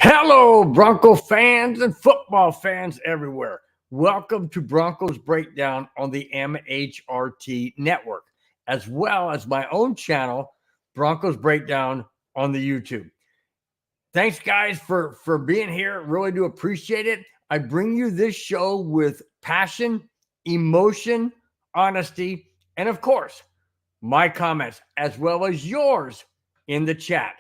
Hello, Bronco fans and football fans everywhere. Welcome to Broncos Breakdown on the MHRT network, as well as my own channel, Broncos Breakdown on the YouTube. Thanks, guys, for being here. Really do appreciate it. I bring you this show with passion, emotion, honesty, and of course, my comments, as well as yours in the chat.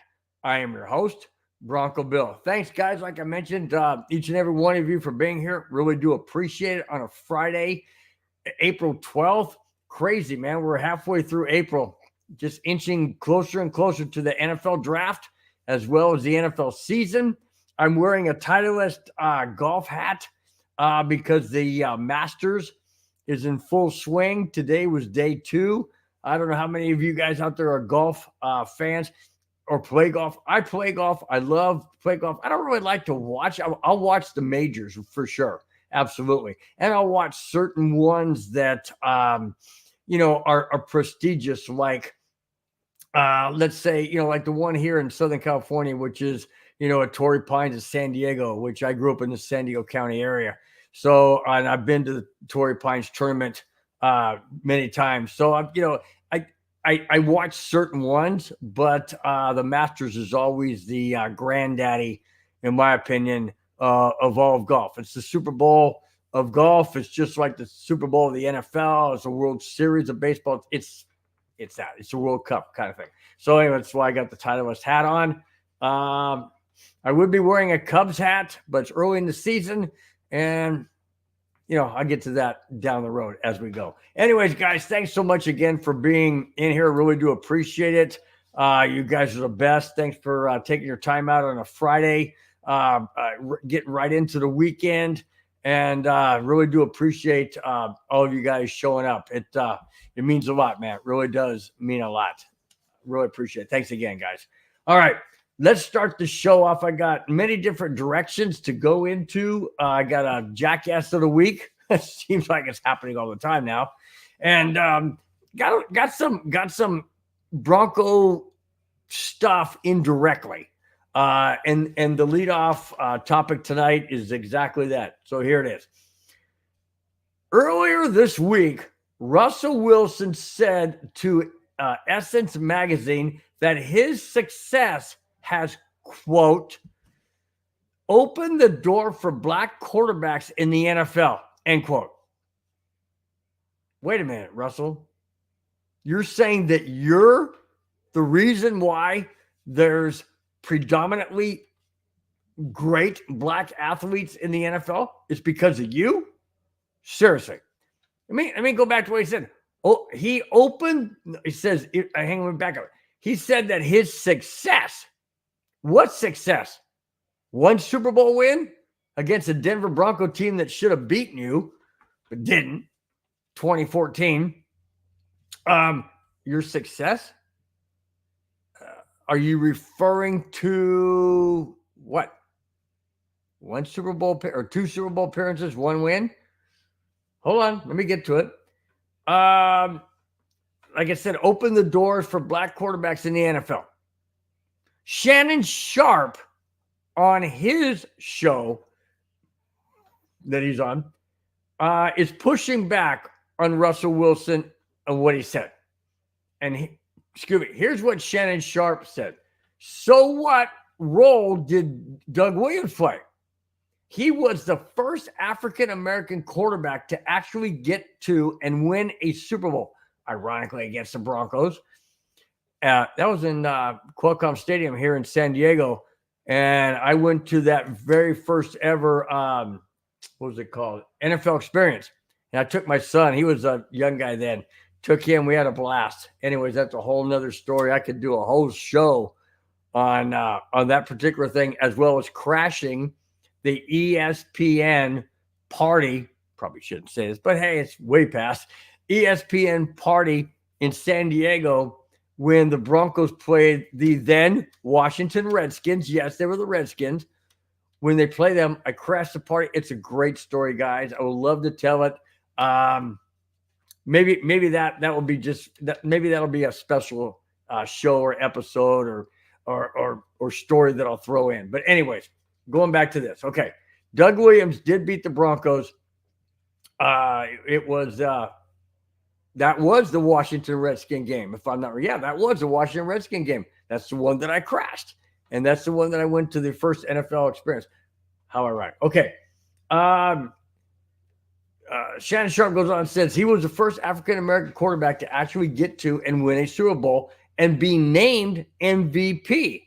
I am your host, Bronco Bill. Thanks, guys. Like I mentioned, each and every one of you for being here. Really do appreciate it on a Friday, April 12th. Crazy, man. We're halfway through April, just inching closer and closer to the NFL draft, as well as the NFL season. I'm wearing a Titleist golf hat because the Masters is in full swing. Today was day 2. I don't know how many of you guys out there are golf fans or play golf. I play golf. I love play golf. I don't really like to watch. I'll watch the majors for sure. Absolutely. And I'll watch certain ones that, are prestigious. Like, let's say, like the one here in Southern California, which is, at Torrey Pines in San Diego, which I grew up in the San Diego County area. So, and I've been to the Torrey Pines tournament many times. So, I watch certain ones, but the Masters is always the granddaddy, in my opinion, of all of golf. It's the Super Bowl of golf. It's just like the Super Bowl of the NFL. It's a World Series of baseball. It's that. It's a World Cup kind of thing. So anyway, that's why I got the Titleist hat on. I would be wearing a Cubs hat, but it's early in the season, and I'll get to that down the road as we go. Anyways, guys, thanks so much again for being in here. Really do appreciate it. You guys are the best. Thanks for taking your time out on a Friday, getting right into the weekend, and really do appreciate all of you guys showing up. It means a lot, man. It really does mean a lot. Really appreciate it. Thanks again, guys. All right. Let's start the show off. I got many different directions to go into. I got a Jackass of the week. It seems like it's happening all the time now. And got some Bronco stuff indirectly. And the leadoff topic tonight is exactly that. So here it is. Earlier this week, Russell Wilson said to Essence Magazine that his success has, quote, opened the door for black quarterbacks in the NFL, end quote. Wait a minute, Russell. You're saying that you're the reason why there's predominantly great black athletes in the NFL? It's because of you? Seriously. Let me go back to what he said. Oh, he says, hang on back up. He said that his success. What success? One Super Bowl win against a Denver Bronco team that should have beaten you, but didn't. 2014. Your success? Are you referring to what? One Super Bowl or 2 Super Bowl appearances, 1 win? Hold on, let me get to it. Like I said, open the doors for black quarterbacks in the NFL. Shannon Sharp on his show that he's on is pushing back on Russell Wilson and what he said. And here's what Shannon Sharp said. So what role did Doug Williams play? He was the first African-American quarterback to actually get to and win a Super Bowl, ironically against the Broncos. That was in Qualcomm Stadium here in San Diego. And I went to that very first ever, what was it called? NFL experience. And I took my son. He was a young guy then. Took him. We had a blast. Anyways, that's a whole nother story. I could do a whole show on that particular thing, as well as crashing the ESPN party. Probably shouldn't say this, but hey, it's way past. ESPN party in San Diego when the Broncos played the then Washington Redskins. Yes, they were the Redskins. When they play them, I crashed the party. It's a great story, guys. I would love to tell it. Maybe that will be maybe that'll be a special show or episode or story that I'll throw in. But anyways, going back to this. Okay. Doug Williams did beat the Broncos. That was the Washington Redskin game, if I'm not wrong. Yeah, that was the Washington Redskin game. That's the one that I crashed. And that's the one that I went to the first NFL experience. How ironic. Okay. Shannon Sharpe goes on and says he was the first African-American quarterback to actually get to and win a Super Bowl and be named MVP.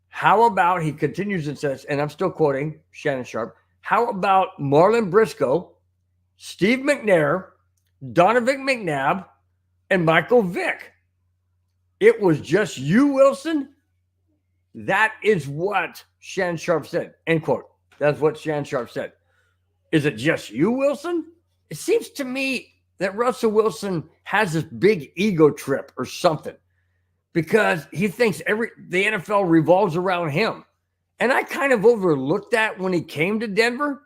How about, he continues and says, and I'm still quoting Shannon Sharpe, how about Marlon Briscoe, Steve McNair, Donovan McNabb, and Michael Vick? It was just you, Wilson? That is what Shannon Sharpe said. End quote. That's what Shannon Sharpe said. Is it just you, Wilson? It seems to me that Russell Wilson has this big ego trip or something because he thinks the NFL revolves around him. And I kind of overlooked that when he came to Denver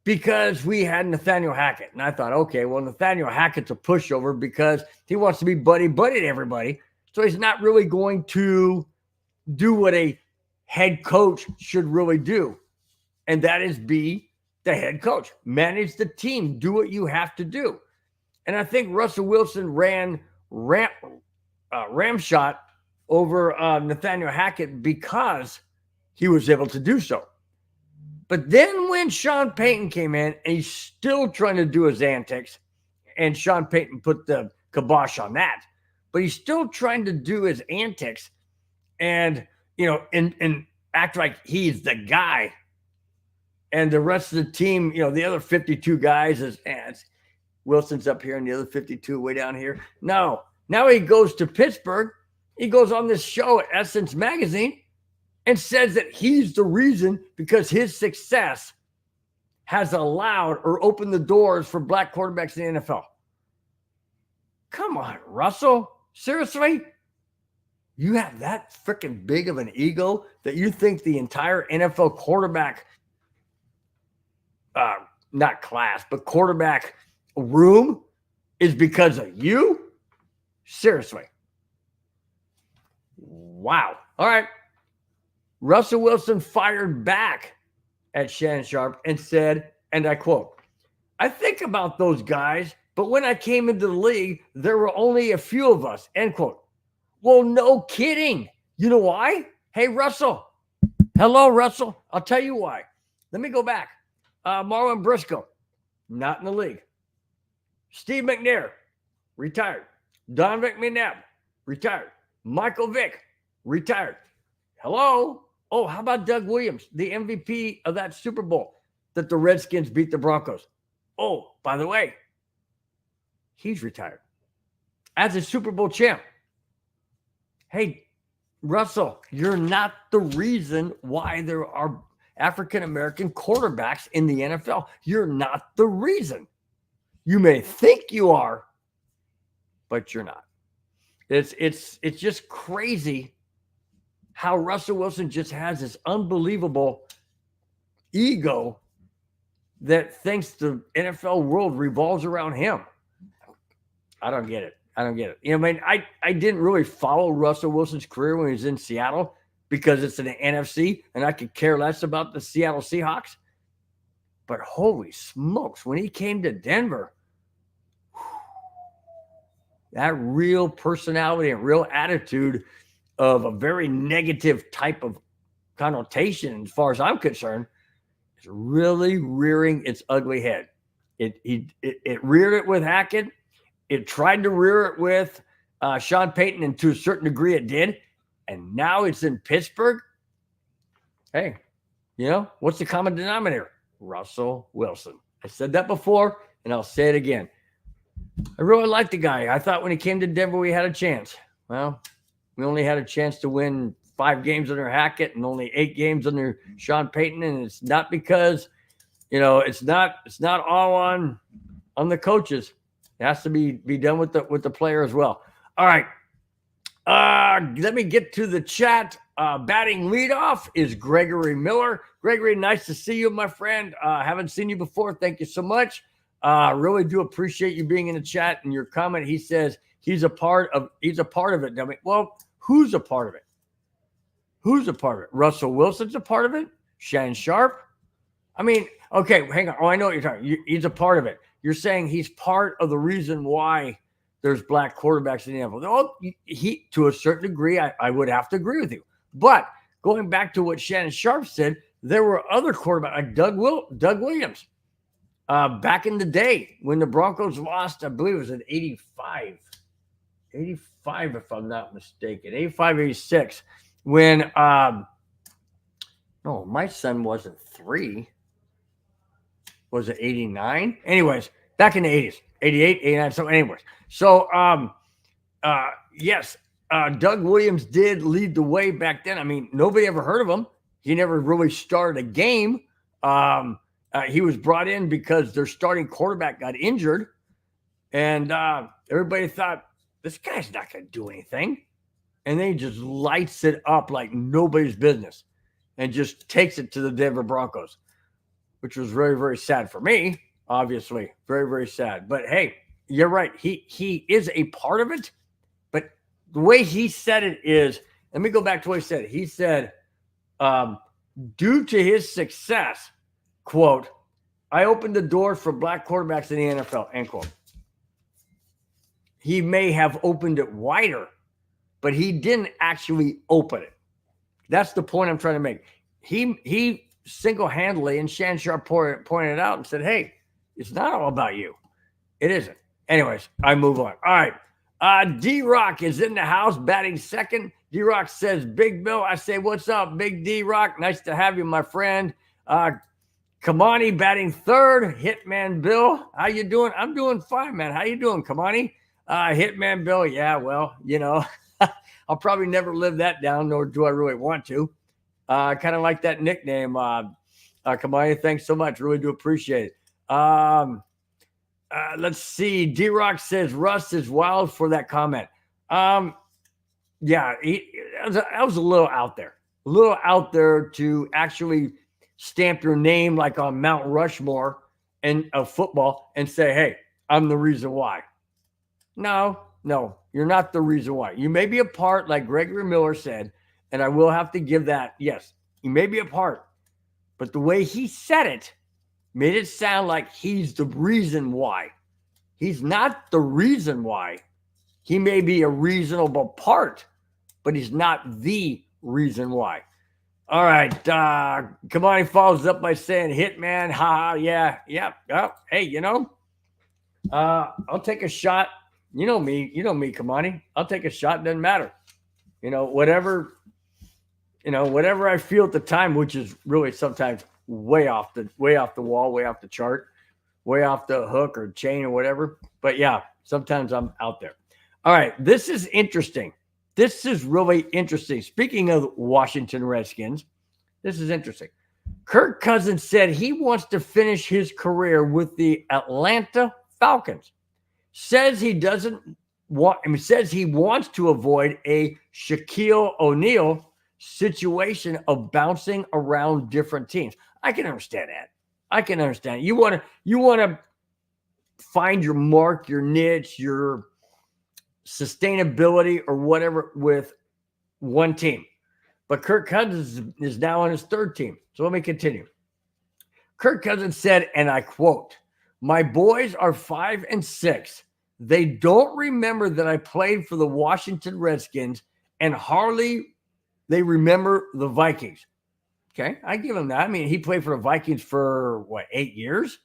because we had Nathaniel Hackett. And I thought, okay, well, Nathaniel Hackett's a pushover because he wants to be buddy-buddy to everybody. So he's not really going to do what a head coach should really do. And that is be the head coach, manage the team, do what you have to do. And I think Russell Wilson ran ramshot over Nathaniel Hackett because he was able to do so. But then when Sean Payton came in and he's still trying to do his antics, and Sean Payton put the kibosh on that, but he's still trying to do his antics and, and act like he's the guy. And the rest of the team, the other 52 guys is Wilson's up here and the other 52 way down here. No, now he goes to Pittsburgh. He goes on this show at Essence Magazine and says that he's the reason because his success has allowed or opened the doors for black quarterbacks in the NFL. Come on, Russell. Seriously? You have that freaking big of an ego that you think the entire NFL quarterback not class, but quarterback room is because of you? Seriously. Wow. All right. Russell Wilson fired back at Shannon Sharpe and said, and I quote, I think about those guys, but when I came into the league, there were only a few of us, end quote. Well, no kidding. You know why? Hey, Russell. Hello, Russell. I'll tell you why. Let me go back. Marlon Briscoe, not in the league. Steve McNair, retired. Donovan McNabb, retired. Michael Vick, retired. Hello? Oh, how about Doug Williams, the MVP of that Super Bowl that the Redskins beat the Broncos? Oh, by the way, he's retired as a Super Bowl champ. Hey, Russell, you're not the reason why there are African-American quarterbacks in the NFL. You're not the reason. You may think you are, but you're not. It's just crazy how Russell Wilson just has this unbelievable ego that thinks the NFL world revolves around him. I don't get it. I didn't really follow Russell Wilson's career when he was in Seattle because it's in the NFC and I could care less about the Seattle Seahawks. But holy smokes, when he came to Denver, that real personality and real attitude of a very negative type of connotation, as far as I'm concerned, is really rearing its ugly head. It reared it with Hackett. It tried to rear it with Sean Payton, and to a certain degree it did. And now it's in Pittsburgh. Hey, what's the common denominator? Russell Wilson. I said that before, and I'll say it again. I really like the guy. I thought when he came to Denver, we had a chance. Well, we only had a chance to win 5 games under Hackett and only 8 games under Sean Payton. And it's not because, it's not all on the coaches. It has to be done with the player as well. All right. Let me get to the chat. Batting leadoff is Gregory Miller. Gregory, nice to see you, my friend. Haven't seen you before. Thank you so much. Really do appreciate you being in the chat. And your comment, he says he's a part of it. Dummy. Well, who's a part of it? Who's a part of it? Russell Wilson's a part of it. Shannon Sharp? I mean, okay, hang on. Oh, I know what you're talking. He's a part of it. You're saying he's part of the reason why there's black quarterbacks in the NFL. Oh, he, to a certain degree, I would have to agree with you. But going back to what Shannon Sharp said, there were other quarterbacks, like Doug Williams. Back in the day when the Broncos lost, I believe it was in 85, if I'm not mistaken, 85, 86, when, no, my son wasn't 3. Was it 89? Anyways, back in the 80s, 88, 89. So anyways, yes, Doug Williams did lead the way back then. I mean, nobody ever heard of him. He never really started a game. He was brought in because their starting quarterback got injured. And everybody thought, this guy's not going to do anything. And then he just lights it up like nobody's business and just takes it to the Denver Broncos, which was very, very sad for me, obviously. Very, very sad. But hey, you're right. He is a part of it. But the way he said it is, let me go back to what he said. He said, due to his success, quote, I opened the doors for black quarterbacks in the NFL, end quote. He may have opened it wider, but he didn't actually open it. That's the point I'm trying to make. He single-handedly, and Shannon Sharp pointed it out and said, hey, it's not all about you. It isn't. Anyways, I move on. All right. D-Rock is in the house batting second. D-Rock says, Big Bill. I say, what's up, Big D-Rock? Nice to have you, my friend. Kamani batting third. Hitman Bill, how you doing? I'm doing fine, man. How you doing, Kamani? Hitman Bill, yeah, well, you know, I'll probably never live that down, nor do I really want to. Kind of like that nickname. Kamani, thanks so much. Really do appreciate it. Let's see. D-Rock says Russ is wild for that comment. Yeah, I was a little out there. A little out there to actually stamp your name like on Mount Rushmore and of football and say, hey, I'm the reason why. No, you're not the reason why. You may be a part, like Gregory Miller said, and I will have to give that. Yes, you may be a part, but the way he said it made it sound like he's the reason why. He's not the reason why. He may be a reasonable part, but he's not the reason why. All right. Kamani follows up by saying, Hitman, haha, yeah. Oh, hey, you know, I'll take a shot. You know me, Kamani. I'll take a shot. Doesn't matter. Whatever I feel at the time, which is really sometimes way off the wall, way off the chart, way off the hook or chain or whatever. But yeah, sometimes I'm out there. All right. This is interesting. This is really interesting. Speaking of Washington Redskins, this is interesting. Kirk Cousins said he wants to finish his career with the Atlanta Falcons. Says he wants to avoid a Shaquille O'Neal situation of bouncing around different teams. I can understand that. I can understand. You want to find your mark, your niche, your sustainability or whatever with one team. But Kirk Cousins is now on his third team. So let me continue. Kirk Cousins said, and I quote, "My boys are 5 and 6. They don't remember that I played for the Washington Redskins, and hardly they remember the Vikings." Okay, I give him that. I mean, he played for the Vikings for, 8 years?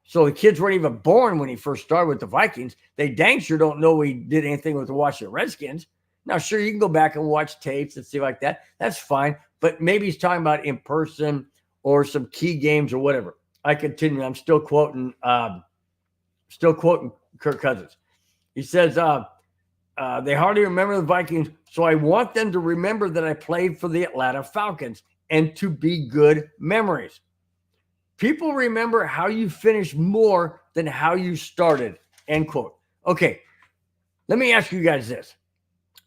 So the kids weren't even born when he first started with the Vikings. They dang sure don't know he did anything with the Washington Redskins. Now, sure, you can go back and watch tapes and see like that. That's fine. But maybe he's talking about in person or some key games or whatever. I continue. I'm still quoting Kirk Cousins. He says, they hardly remember the Vikings, so I want them to remember that I played for the Atlanta Falcons and to be good memories. People remember how you finished more than how you started, end quote. Okay, let me ask you guys this,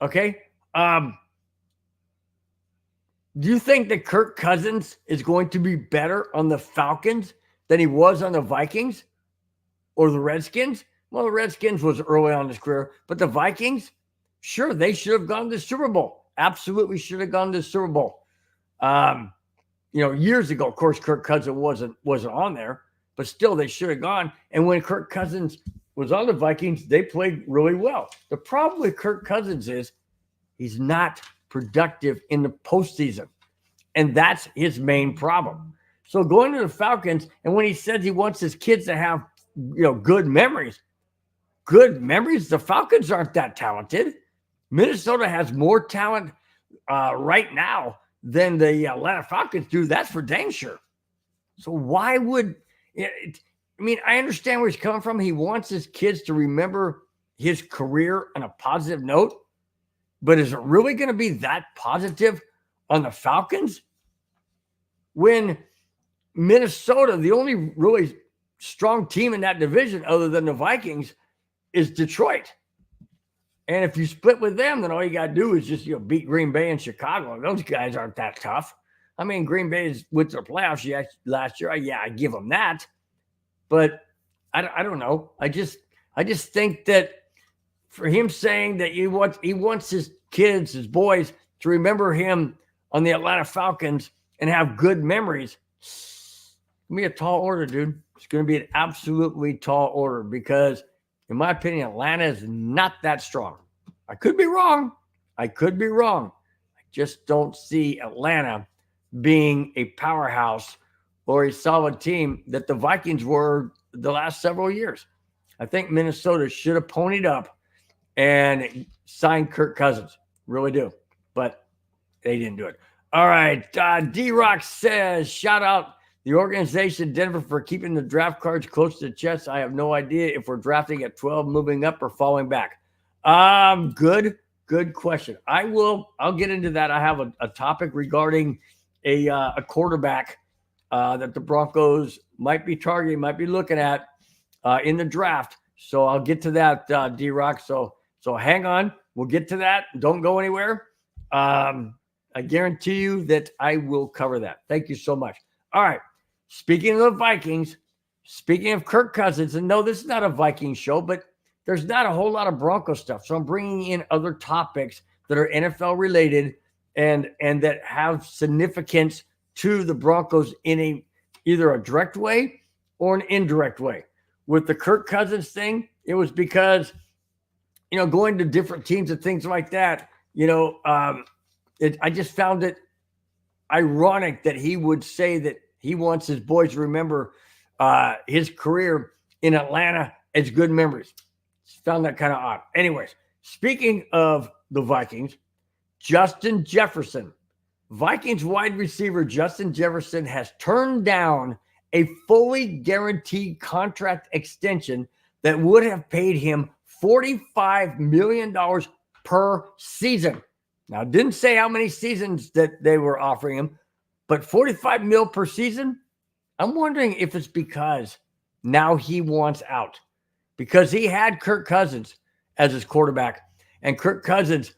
okay? Do you think that Kirk Cousins is going to be better on the Falcons than he was on the Vikings or the Redskins? Well, the Redskins was early on in his career, but the Vikings, sure, they should have gone to the Super Bowl. Absolutely should have gone to the Super Bowl. years ago. Of course, Kirk Cousins wasn't on there, but still they should have gone. And when Kirk Cousins was on the Vikings, they played really well. The problem with Kirk Cousins is he's not productive in the postseason, and that's his main problem. So going to the Falcons, and when he says he wants his kids to have good memories, the Falcons aren't that talented. Minnesota has more talent right now than the Atlanta Falcons do. That's for dang sure. So why would I understand where he's coming from. He wants his kids to remember his career on a positive note, but is it really going to be that positive on the Falcons when Minnesota, the only really strong team in that division other than the Vikings, is Detroit? And if you split with them, then all you got to do is just beat Green Bay and Chicago. Those guys aren't that tough. I mean, Green Bay went to the playoffs last year. Yeah, I give them that. But I don't know. I just think that for him saying that he wants his kids, his boys, to remember him on the Atlanta Falcons and have good memories, it's going to be a tall order, dude. It's going to be an absolutely tall order because, in my opinion, Atlanta is not that strong. I could be wrong. I just don't see Atlanta being a powerhouse or a solid team that the Vikings were the last several years. I think Minnesota should have ponied up and signed Kirk Cousins. Really do. But they didn't do it. All right. D-Rock says, shout out the organization Denver for keeping the draft cards close to the chest. I have no idea if we're drafting at 12, moving up, or falling back. Good question. I'll get into that. I have a topic regarding a quarterback that the Broncos might be targeting, might be looking at in the draft. So I'll get to that, D-Rock. So hang on. We'll get to that. Don't go anywhere. I guarantee you that I will cover that. Thank you so much. All right. Speaking of the Vikings, speaking of Kirk Cousins, and no, this is not a Viking show, but there's not a whole lot of Bronco stuff. So I'm bringing in other topics that are NFL related and that have significance to the Broncos in either a direct way or an indirect way. With the Kirk Cousins thing, it was because, going to different teams and things like that, I just found it ironic that he would say that he wants his boys to remember his career in Atlanta as good memories. Found that kind of odd. Anyways, speaking of the Vikings, Justin Jefferson. Vikings wide receiver Justin Jefferson has turned down a fully guaranteed contract extension that would have paid him $45 million per season. Now, it didn't say how many seasons that they were offering him, but $45 million per season. I'm wondering if it's because now he wants out, because he had Kirk Cousins as his quarterback, and Kirk Cousins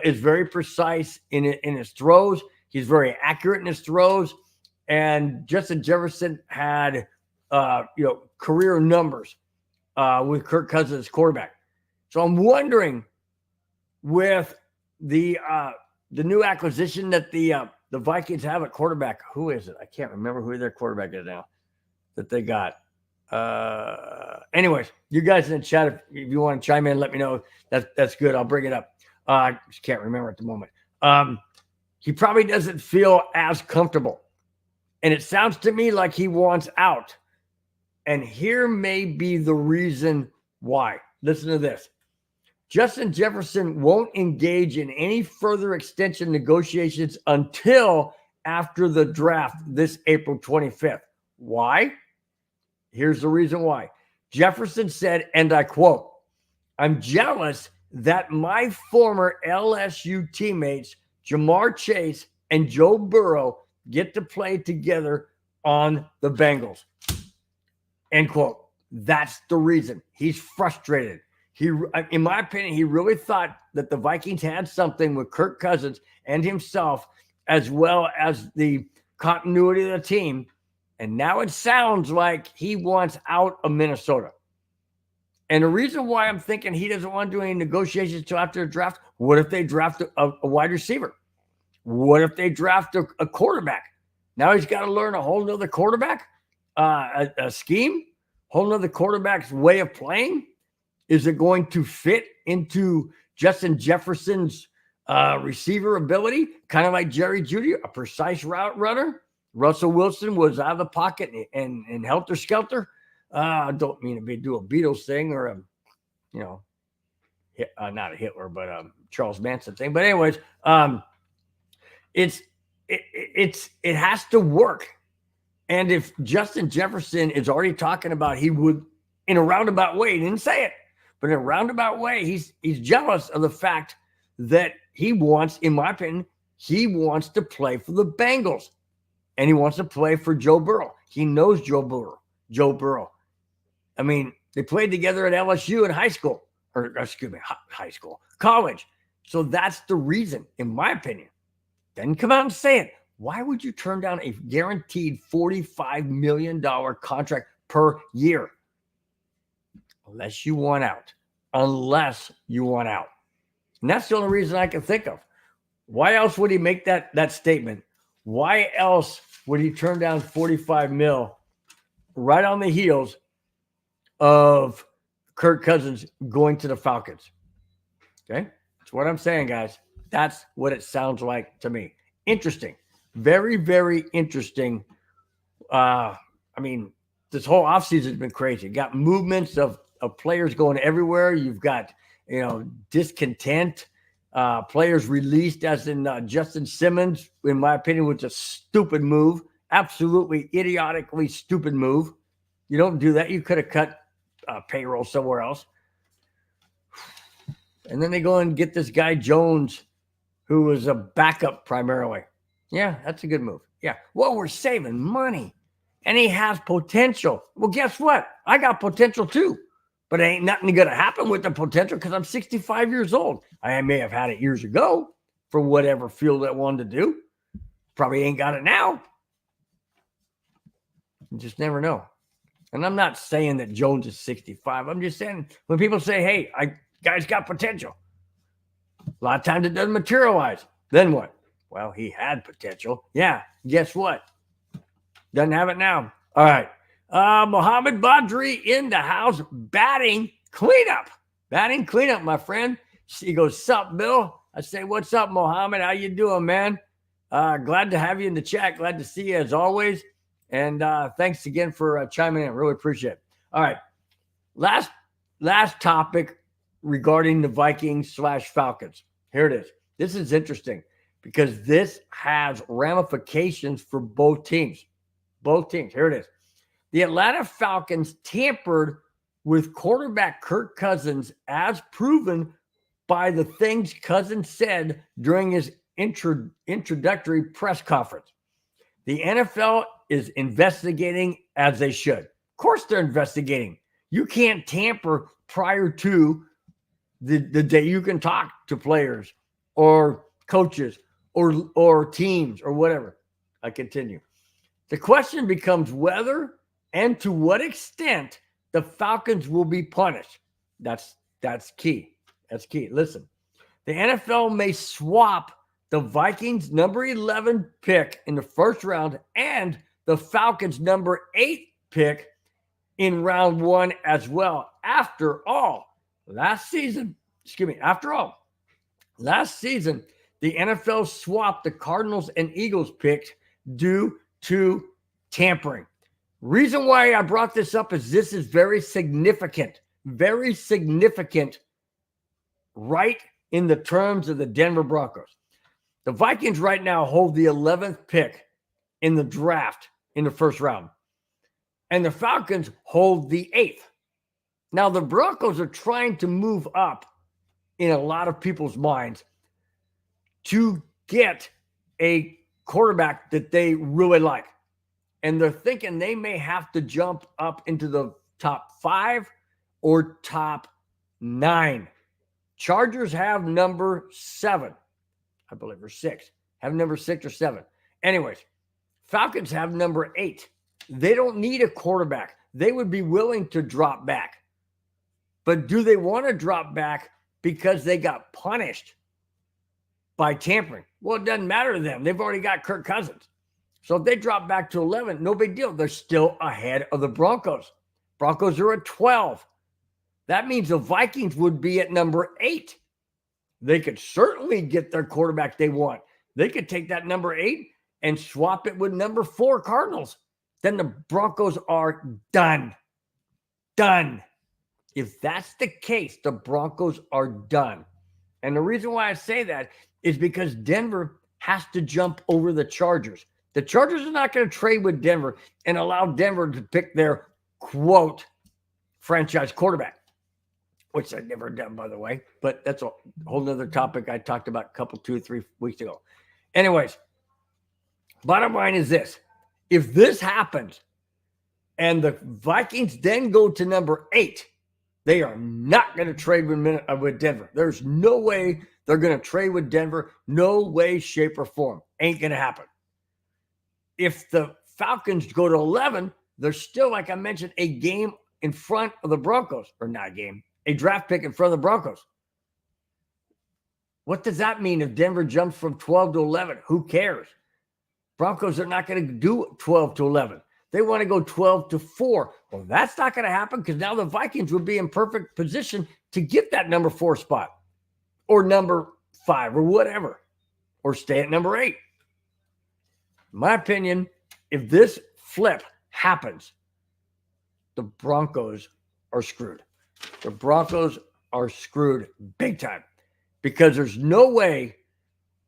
is very precise in his throws. He's very accurate in his throws, and Justin Jefferson had career numbers with Kirk Cousins as quarterback. So I'm wondering, with the new acquisition that the Vikings have at quarterback, who is it? I can't remember who their quarterback is now that they got. Anyways, you guys in the chat, if you want to chime in, let me know. That's good. I'll bring it up. I just can't remember at the moment. He probably doesn't feel as comfortable, and it sounds to me like he wants out. And here may be the reason why. Listen to this. Justin Jefferson won't engage in any further extension negotiations until after the draft this April 25th. Why? Here's the reason why. Jefferson said, and I quote, "I'm jealous that my former LSU teammates, Jamar Chase and Joe Burrow, get to play together on the Bengals." End quote. That's the reason. He's frustrated. In my opinion, he really thought that the Vikings had something with Kirk Cousins and himself, as well as the continuity of the team. And now it sounds like he wants out of Minnesota. And the reason why I'm thinking he doesn't want to do any negotiations until after the draft, what if they draft a wide receiver? What if they draft a quarterback? Now he's got to learn a whole nother quarterback, a scheme, whole nother quarterback's way of playing. Is it going to fit into Justin Jefferson's receiver ability? Kind of like Jerry Jeudy, a precise route runner. Russell Wilson was out of the pocket and helter-skelter. I don't mean to do a Beatles thing or a, not a Hitler, but Charles Manson thing. But anyways, it has to work. And if Justin Jefferson is already talking about he would, in a roundabout way, he didn't say it, but in a roundabout way, he's jealous of the fact that he wants, in my opinion, he wants to play for the Bengals. And he wants to play for Joe Burrow. He knows Joe Burrow. I mean, they played together at LSU in college. So that's the reason, in my opinion. Then come out and say it. Why would you turn down a guaranteed $45 million contract per year? Unless you want out. And that's the only reason I can think of. Why else would he make that statement? Why else would he turn down $45 million right on the heels of Kirk Cousins going to the Falcons? Okay? That's what I'm saying, guys. That's what it sounds like to me. Interesting. Very, very interesting. I mean, this whole offseason has been crazy. You got movements of players going everywhere. You've got, discontent. Players released, as in Justin Simmons, in my opinion, was a stupid move. Absolutely idiotically stupid move. You don't do that. You could have cut payroll somewhere else. And then they go and get this guy Jones, who was a backup primarily. Yeah, that's a good move. Yeah. Well, we're saving money. And he has potential. Well, guess what? I got potential too. But ain't nothing going to happen with the potential because I'm 65 years old. I may have had it years ago for whatever field I wanted to do. Probably ain't got it now. You just never know. And I'm not saying that Jones is 65. I'm just saying when people say, hey, guy's got potential. A lot of times it doesn't materialize. Then what? Well, he had potential. Yeah. Guess what? Doesn't have it now. All right. Mohammed Badri in the house, batting cleanup, my friend. He goes, sup, Bill? I say, what's up, Mohammed? How you doing, man? Glad to have you in the chat. Glad to see you as always. And thanks again for chiming in. Really appreciate it. All right. Last topic regarding the Vikings/Falcons. Here it is. This is interesting because this has ramifications for both teams. Here it is. The Atlanta Falcons tampered with quarterback Kirk Cousins as proven by the things Cousins said during his introductory press conference. The NFL is investigating as they should. Of course they're investigating. You can't tamper prior to the day you can talk to players or coaches or teams or whatever. I continue. The question becomes whether and to what extent the Falcons will be punished. That's key. That's key. Listen, the NFL may swap the Vikings number 11 pick in the first round and the Falcons number 8 pick in round 1 as well. After all, last season, the NFL swapped the Cardinals and Eagles picks due to tampering. Reason why I brought this up is this is very significant right in the terms of the Denver Broncos. The Vikings right now hold the 11th pick in the draft in the first round, and the Falcons hold the 8th. Now, the Broncos are trying to move up in a lot of people's minds to get a quarterback that they really like. And they're thinking they may have to jump up into the top 5 or top 9. Chargers have number 7, I believe, or 6. Have number 6 or 7. Anyways, Falcons have number 8. They don't need a quarterback. They would be willing to drop back. But do they want to drop back because they got punished by tampering? Well, it doesn't matter to them. They've already got Kirk Cousins. So if they drop back to 11, no big deal. They're still ahead of the Broncos. Broncos are at 12. That means the Vikings would be at number 8. They could certainly get their quarterback they want. They could take that number 8 and swap it with number 4 Cardinals. Then the Broncos are done. Done. If that's the case, the Broncos are done. And the reason why I say that is because Denver has to jump over the Chargers. The Chargers are not going to trade with Denver and allow Denver to pick their, quote, franchise quarterback, which I've never done, by the way. But that's a whole nother topic I talked about a couple, 2 or 3 weeks ago. Anyways, bottom line is this. If this happens and the Vikings then go to number 8, they are not going to trade with Denver. There's no way they're going to trade with Denver. No way, shape, or form. Ain't going to happen. If the Falcons go to 11, they're still, like I mentioned, a game in front of the Broncos. Or not a game, a draft pick in front of the Broncos. What does that mean if Denver jumps from 12 to 11? Who cares? Broncos are not going to do 12 to 11. They want to go 12 to 4. Well, that's not going to happen because now the Vikings would be in perfect position to get that number 4 spot or number 5 or whatever, or stay at number 8. In my opinion, if this flip happens, the Broncos are screwed. The Broncos are screwed big time because there's no way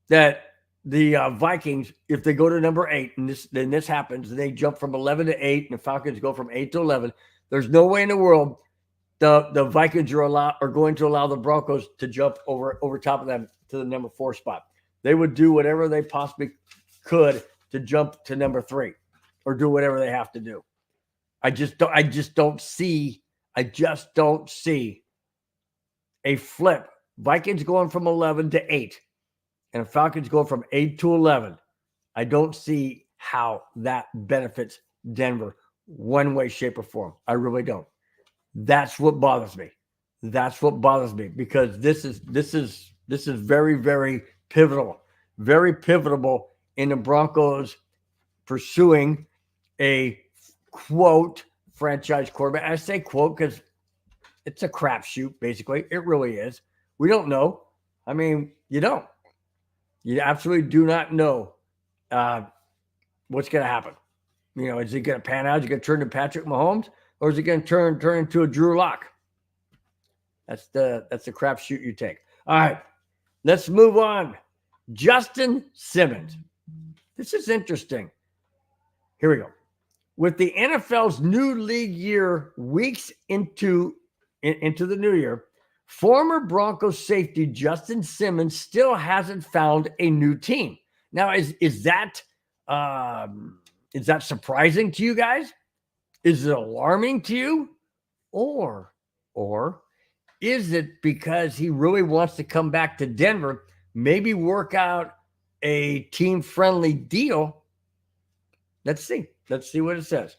that the Vikings, if they go to number 8, and this happens, and they jump from 11 to 8, and the Falcons go from 8 to 11, there's no way in the world the Vikings are going to allow the Broncos to jump over top of them to the number 4 spot. They would do whatever they possibly could to jump to number 3 or do whatever they have to do. I just don't see a flip. Vikings going from 11 to 8. And the Falcons go from 8 to 11. I don't see how that benefits Denver one way, shape, or form. I really don't. That's what bothers me. That's what bothers me because this is very, very pivotal. Very pivotal in the Broncos pursuing a, quote, franchise quarterback. I say quote because it's a crapshoot, basically. It really is. We don't know. I mean, you don't. You absolutely do not know what's going to happen. You know, is it going to pan out? Is it going to turn to Patrick Mahomes, or is it going to turn into a Drew Lock? That's the crapshoot you take. All right, let's move on. Justin Simmons. This is interesting. Here we go. With the NFL's new league year weeks into the new year, former Broncos safety Justin Simmons still hasn't found a new team. Now, is that surprising to you guys? Is it alarming to you? Or is it because he really wants to come back to Denver, maybe work out a team-friendly deal? Let's see. Let's see what it says.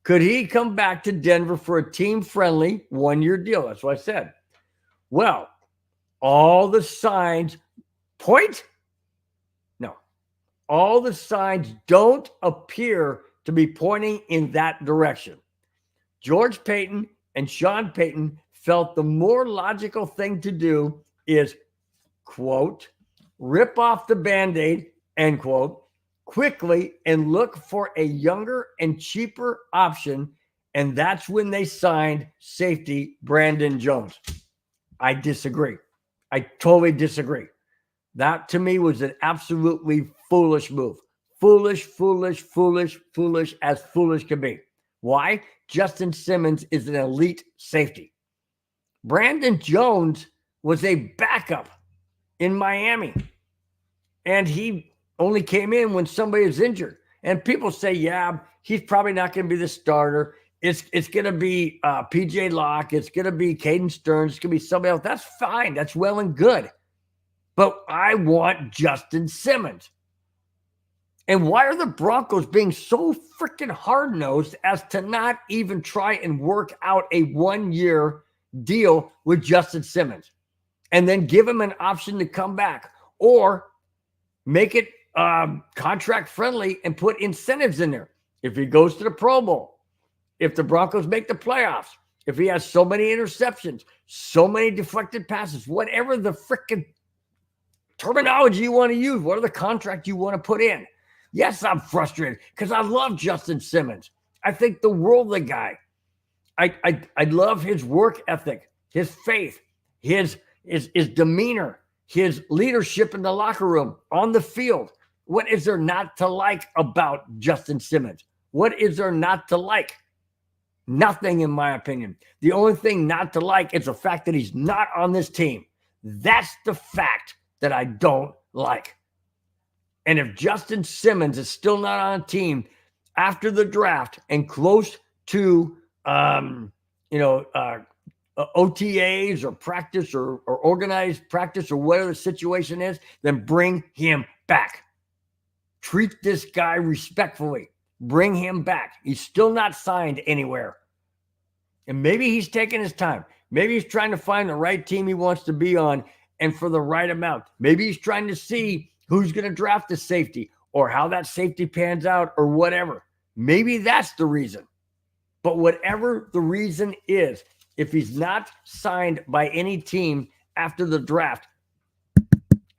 Could he come back to Denver for a team-friendly one-year deal? That's what I said. Well, all the signs point. No, all the signs don't appear to be pointing in that direction. George Payton and Sean Payton felt the more logical thing to do is, quote, rip off the Band-Aid, end quote, quickly and look for a younger and cheaper option. And that's when they signed safety Brandon Jones. I disagree. I totally disagree. That to me was an absolutely foolish move. Foolish as foolish can be. Why? Justin Simmons is an elite safety. Brandon Jones was a backup in Miami. And he only came in when somebody was injured. And people say, yeah, he's probably not going to be the starter. It's going to be PJ Locke. It's going to be Caden Stearns. It's going to be somebody else. That's fine. That's well and good. But I want Justin Simmons. And why are the Broncos being so freaking hard-nosed as to not even try and work out a one-year deal with Justin Simmons and then give him an option to come back or make it contract friendly and put incentives in there. If he goes to the Pro Bowl, if the Broncos make the playoffs, if he has so many interceptions, so many deflected passes, whatever the freaking terminology you want to use, whatever the contract you want to put in. Yes, I'm frustrated because I love Justin Simmons. I think the world of the guy. I love his work ethic, his faith, his demeanor, his leadership in the locker room, on the field. What is there not to like about Justin Simmons? What is there not to like? Nothing, in my opinion. The only thing not to like is the fact that he's not on this team. That's the fact that I don't like. And if Justin Simmons is still not on a team after the draft and close to, OTAs or practice or organized practice or whatever the situation is, then bring him back. Treat this guy respectfully. Bring him back. He's still not signed anywhere. And maybe he's taking his time. Maybe he's trying to find the right team he wants to be on and for the right amount. Maybe he's trying to see who's going to draft the safety or how that safety pans out or whatever. Maybe that's the reason. But whatever the reason is, if he's not signed by any team after the draft,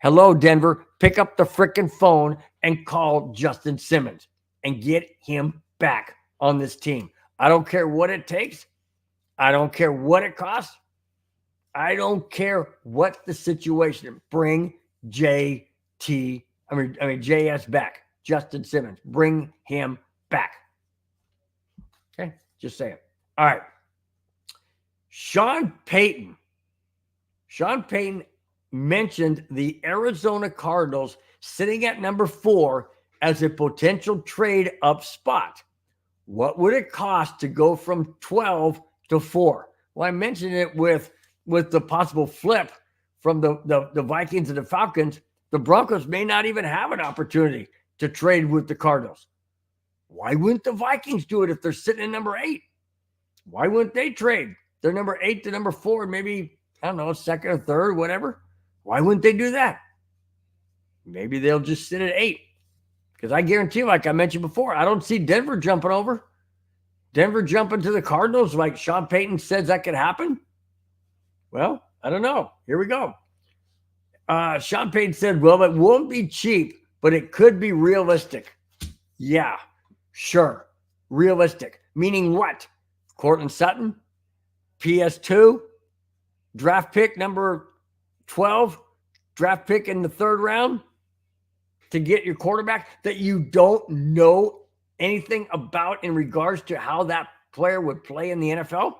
hello, Denver, pick up the freaking phone and call Justin Simmons and get him back on this team. I don't care what it takes. I don't care what it costs. I don't care what the situation is. Bring JS back. Justin Simmons. Bring him back. Okay, just say it. All right. Sean Payton mentioned the Arizona Cardinals sitting at number 4 as a potential trade up spot. What would it cost to go from 12 to 4? Well, I mentioned it with the possible flip from the Vikings and the Falcons. The Broncos may not even have an opportunity to trade with the Cardinals. Why wouldn't the Vikings do it if they're sitting at number 8? Why wouldn't they trade? They're number 8 to number 4, maybe, I don't know, second or third, whatever. Why wouldn't they do that? Maybe they'll just sit at 8. Because I guarantee, like I mentioned before, I don't see Denver jumping over. Denver jumping to the Cardinals like Sean Payton says that could happen? Well, I don't know. Here we go. Sean Payton said, well, it won't be cheap, but it could be realistic. Yeah, sure. Realistic. Meaning what? Cortland Sutton, PS2, draft pick number 12, draft pick in the 3rd round to get your quarterback that you don't know anything about in regards to how that player would play in the NFL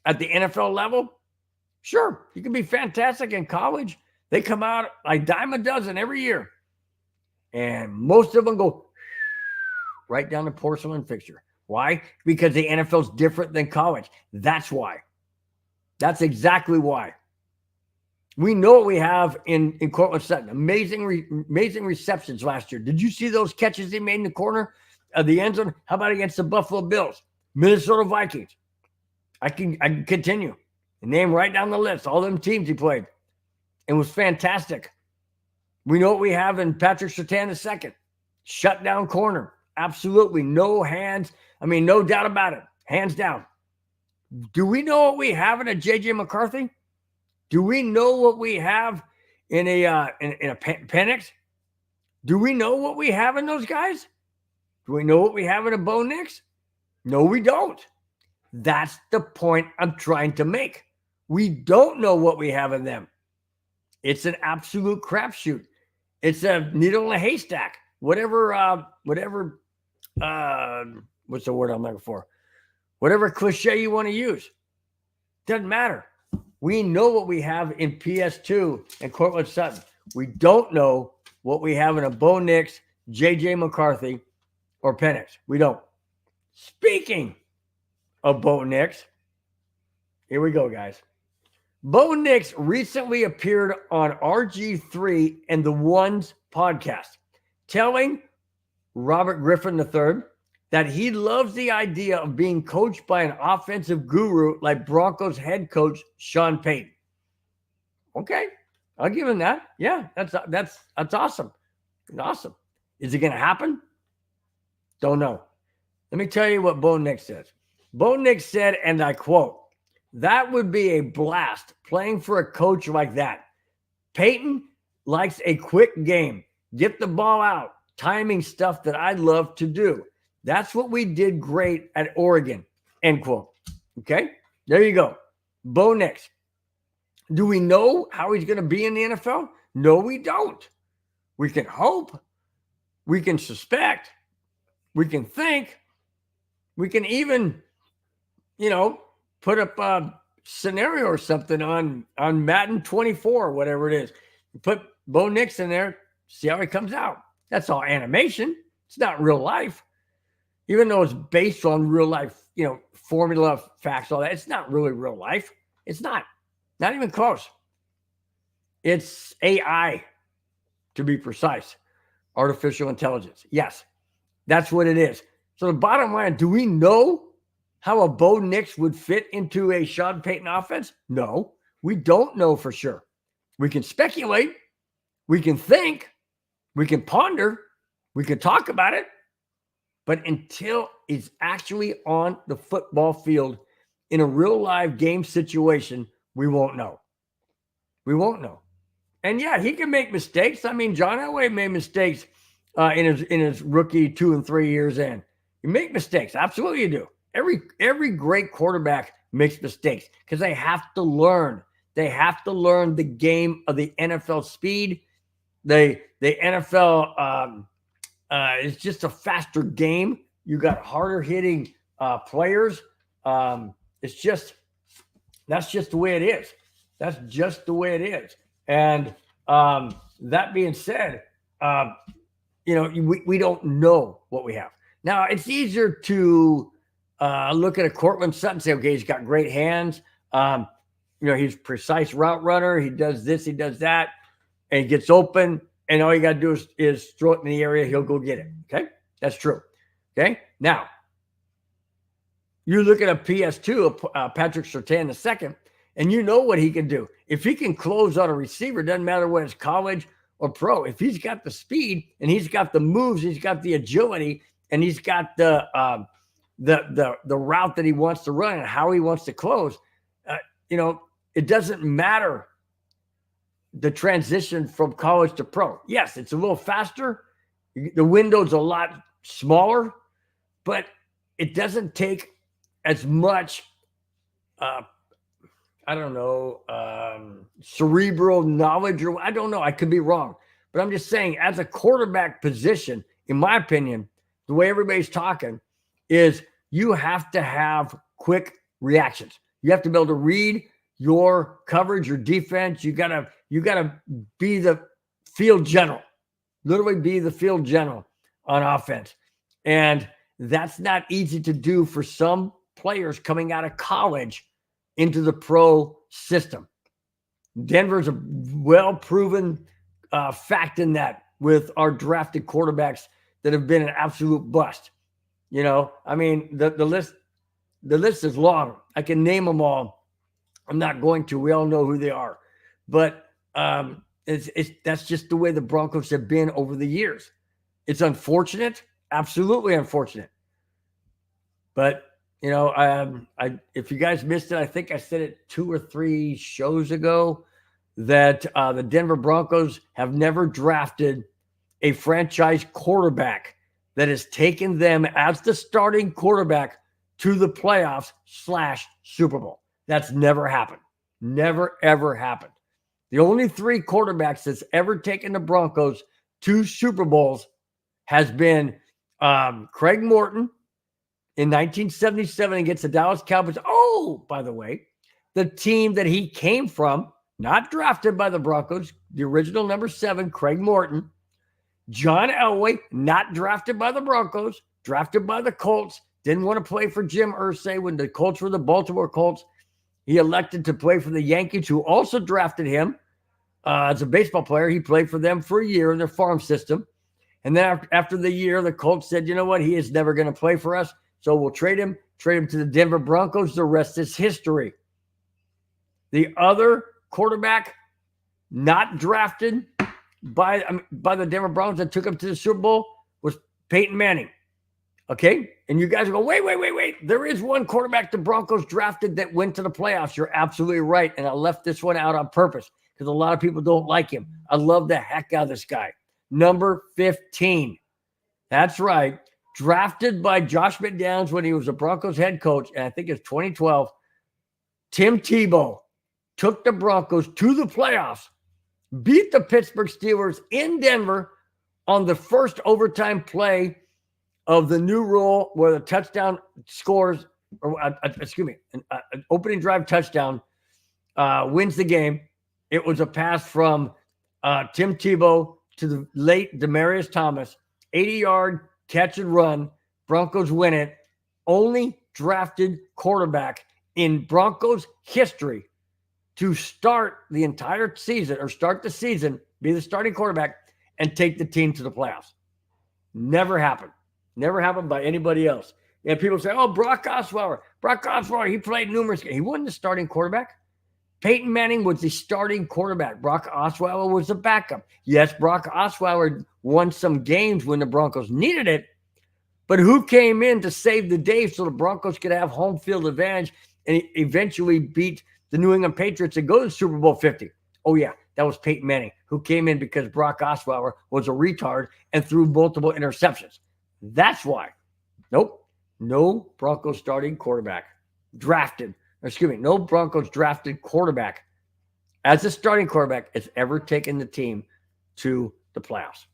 at the NFL level. Sure, you can be fantastic in college. They come out a dime a dozen every year. And most of them go right down the porcelain fixture. Why? Because the NFL is different than college. That's why. That's exactly why. We know what we have in Cortland Sutton. Amazing receptions last year. Did you see those catches he made in the corner of the end zone? How about against the Buffalo Bills, Minnesota Vikings? I can continue and name right down the list all them teams he played. It was fantastic. We know what we have in Patrick Surtain II. Shut down corner. Absolutely. No hands. No doubt about it. Hands down. Do we know what we have in a J.J. McCarthy? Do we know what we have in a Penix? Do we know what we have in those guys? Do we know what we have in a Bo Nix? No, we don't. That's the point I'm trying to make. We don't know what we have in them. It's an absolute crapshoot. It's a needle in a haystack. Whatever, what's the word I'm looking for? Whatever cliche you want to use. Doesn't matter. We know what we have in PS2 and Cortland Sutton. We don't know what we have in a Bo Nix, J.J. McCarthy, or Penix. We don't. Speaking of Bo Nix, here we go, guys. Bo Nix recently appeared on RG3 and the Ones podcast, telling Robert Griffin III that he loves the idea of being coached by an offensive guru like Broncos head coach Sean Payton. Okay, I'll give him that. Yeah, that's awesome. Awesome. Is it going to happen? Don't know. Let me tell you what Bo Nix says. Bo Nix said, and I quote, "That would be a blast playing for a coach like that. Peyton likes a quick game. Get the ball out. Timing stuff that I love to do. That's what we did great at Oregon." End quote. Okay? There you go. Bo Nix. Do we know how he's going to be in the NFL? No, we don't. We can hope. We can suspect. We can think. We can even, put up a scenario or something on Madden 24 or whatever it is. Put Bo Nix in there, see how he comes out. That's all animation. It's not real life. Even though it's based on real life, formula, facts, all that, it's not really real life. It's not. Not even close. It's AI, to be precise. Artificial intelligence. Yes, that's what it is. So the bottom line, do we know how a Bo Nix would fit into a Sean Payton offense? No, we don't know for sure. We can speculate. We can think. We can ponder. We can talk about it. But until it's actually on the football field in a real live game situation, we won't know. We won't know. And yeah, he can make mistakes. I mean, John Elway made mistakes in his rookie 2 and 3 years in. You make mistakes. Absolutely you do. Every great quarterback makes mistakes because they have to learn. They have to learn the game of the NFL speed. The NFL is just a faster game. You got harder hitting players. That's just the way it is. That's just the way it is. And that being said, we don't know what we have. Now, it's easier to look at a Cortland Sutton and say, okay, he's got great hands. He's a precise route runner. He does this, he does that, and he gets open, and all you got to do is throw it in the area. He'll go get it. Okay? That's true. Okay? Now, you look at a PS2, Patrick Surtain II, and you know what he can do. If he can close on a receiver, doesn't matter whether it's college or pro. If he's got the speed and he's got the moves, he's got the agility, and he's got the route that he wants to run and how he wants to close, it doesn't matter the transition from college to pro. Yes, it's a little faster. The window's a lot smaller, but it doesn't take as much cerebral knowledge, or I don't know. I could be wrong, but I'm just saying, as a quarterback position, in my opinion, the way everybody's talking is you have to have quick reactions. You have to be able to read your coverage, your defense. You gotta be the field general, literally be the field general on offense, and that's not easy to do for some players coming out of college into the pro system. Denver's a well-proven fact in that, with our drafted quarterbacks that have been an absolute bust. I mean, the list is long. I can name them all. I'm not going to. We all know who they are. But that's just the way the Broncos have been over the years. It's unfortunate, absolutely unfortunate. But if you guys missed it, I think I said it 2 or 3 shows ago that the Denver Broncos have never drafted a franchise quarterback that has taken them as the starting quarterback to the playoffs / Super Bowl. That's never happened. Never, ever happened. The only 3 quarterbacks that's ever taken the Broncos to Super Bowls has been Craig Morton in 1977 against the Dallas Cowboys. Oh, by the way, the team that he came from, not drafted by the Broncos, the original number 7, Craig Morton. John Elway, not drafted by the Broncos, drafted by the Colts. Didn't want to play for Jim Irsay when the Colts were the Baltimore Colts. He elected to play for the Yankees, who also drafted him as a baseball player. He played for them for a year in their farm system. And then after the year, the Colts said, you know what? He is never going to play for us. So we'll trade him to the Denver Broncos. The rest is history. The other quarterback not drafted by the Denver Broncos that took him to the Super Bowl Peyton Manning. Okay. And you guys go, wait. There is one quarterback the Broncos drafted that went to the playoffs. You're absolutely right. And I left this one out on purpose because a lot of people don't like him. I love the heck out of this guy. Number 15. That's right. Drafted by Josh McDaniels when he was a Broncos head coach. And I think it's 2012. Tim Tebow took the Broncos to the playoffs, beat the Pittsburgh Steelers in Denver on the first overtime play of the new rule where the touchdown scores, or an opening drive touchdown wins the game. It was a pass from Tim Tebow to the late Demaryius Thomas, 80-yard catch and run. Broncos win it. Only drafted quarterback in Broncos history to start the entire season or start the season, be the starting quarterback, and take the team to the playoffs. Never happened. Never happened by anybody else. And people say, oh, Brock Osweiler, he played numerous games. He wasn't the starting quarterback. Peyton Manning was the starting quarterback. Brock Osweiler was the backup. Yes, Brock Osweiler won some games when the Broncos needed it, but who came in to save the day so the Broncos could have home field advantage and eventually beat the New England Patriots and go to Super Bowl 50? Oh, yeah, that was Peyton Manning, who came in because Brock Osweiler was a retard and threw multiple interceptions. That's why. Nope. No Broncos starting quarterback no Broncos drafted quarterback as a starting quarterback has ever taken the team to the playoffs.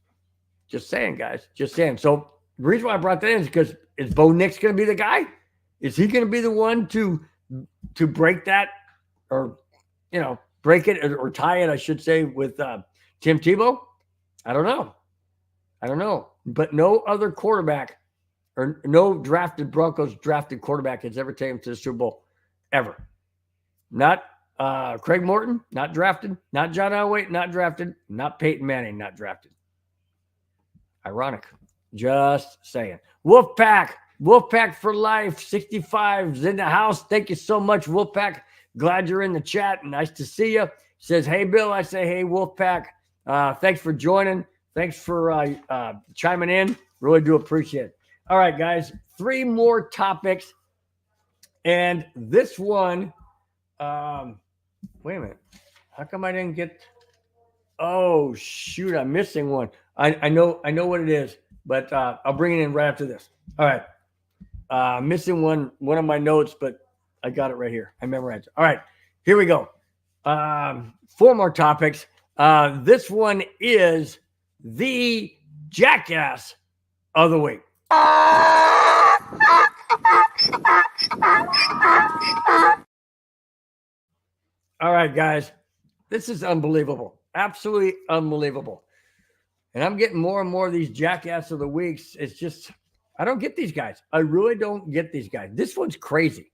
Just saying, guys. Just saying. So the reason why I brought that in is because is Bo Nix going to be the guy? Is he going to be the one to break that or, break it or tie it, I should say, with Tim Tebow? I don't know. But no other quarterback or no Broncos drafted quarterback has ever taken him to the Super Bowl, ever. Not Craig Morton, not drafted. Not John Elway, not drafted. Not Peyton Manning, not drafted. Ironic. Just saying. Wolfpack for life. 65's in the house. Thank you so much, Wolfpack. Glad you're in the chat. Nice to see you. Says, hey, Bill. I say, hey, Wolfpack. Thanks for joining. Thanks for chiming in. Really do appreciate it. All right, guys. 3 more topics. And this one, wait a minute. How come I didn't get? Oh, shoot. I'm missing one. I know what it is, but I'll bring it in right after this. All right. Missing one of my notes, but I got it right here. I memorized it. All right. Here we go. 4 more topics. This one is the Jackass of the week. All right, guys. This is unbelievable. Absolutely unbelievable. And I'm getting more and more of these Jackass of the weeks. It's just, I don't get these guys. I really don't get these guys. This one's crazy.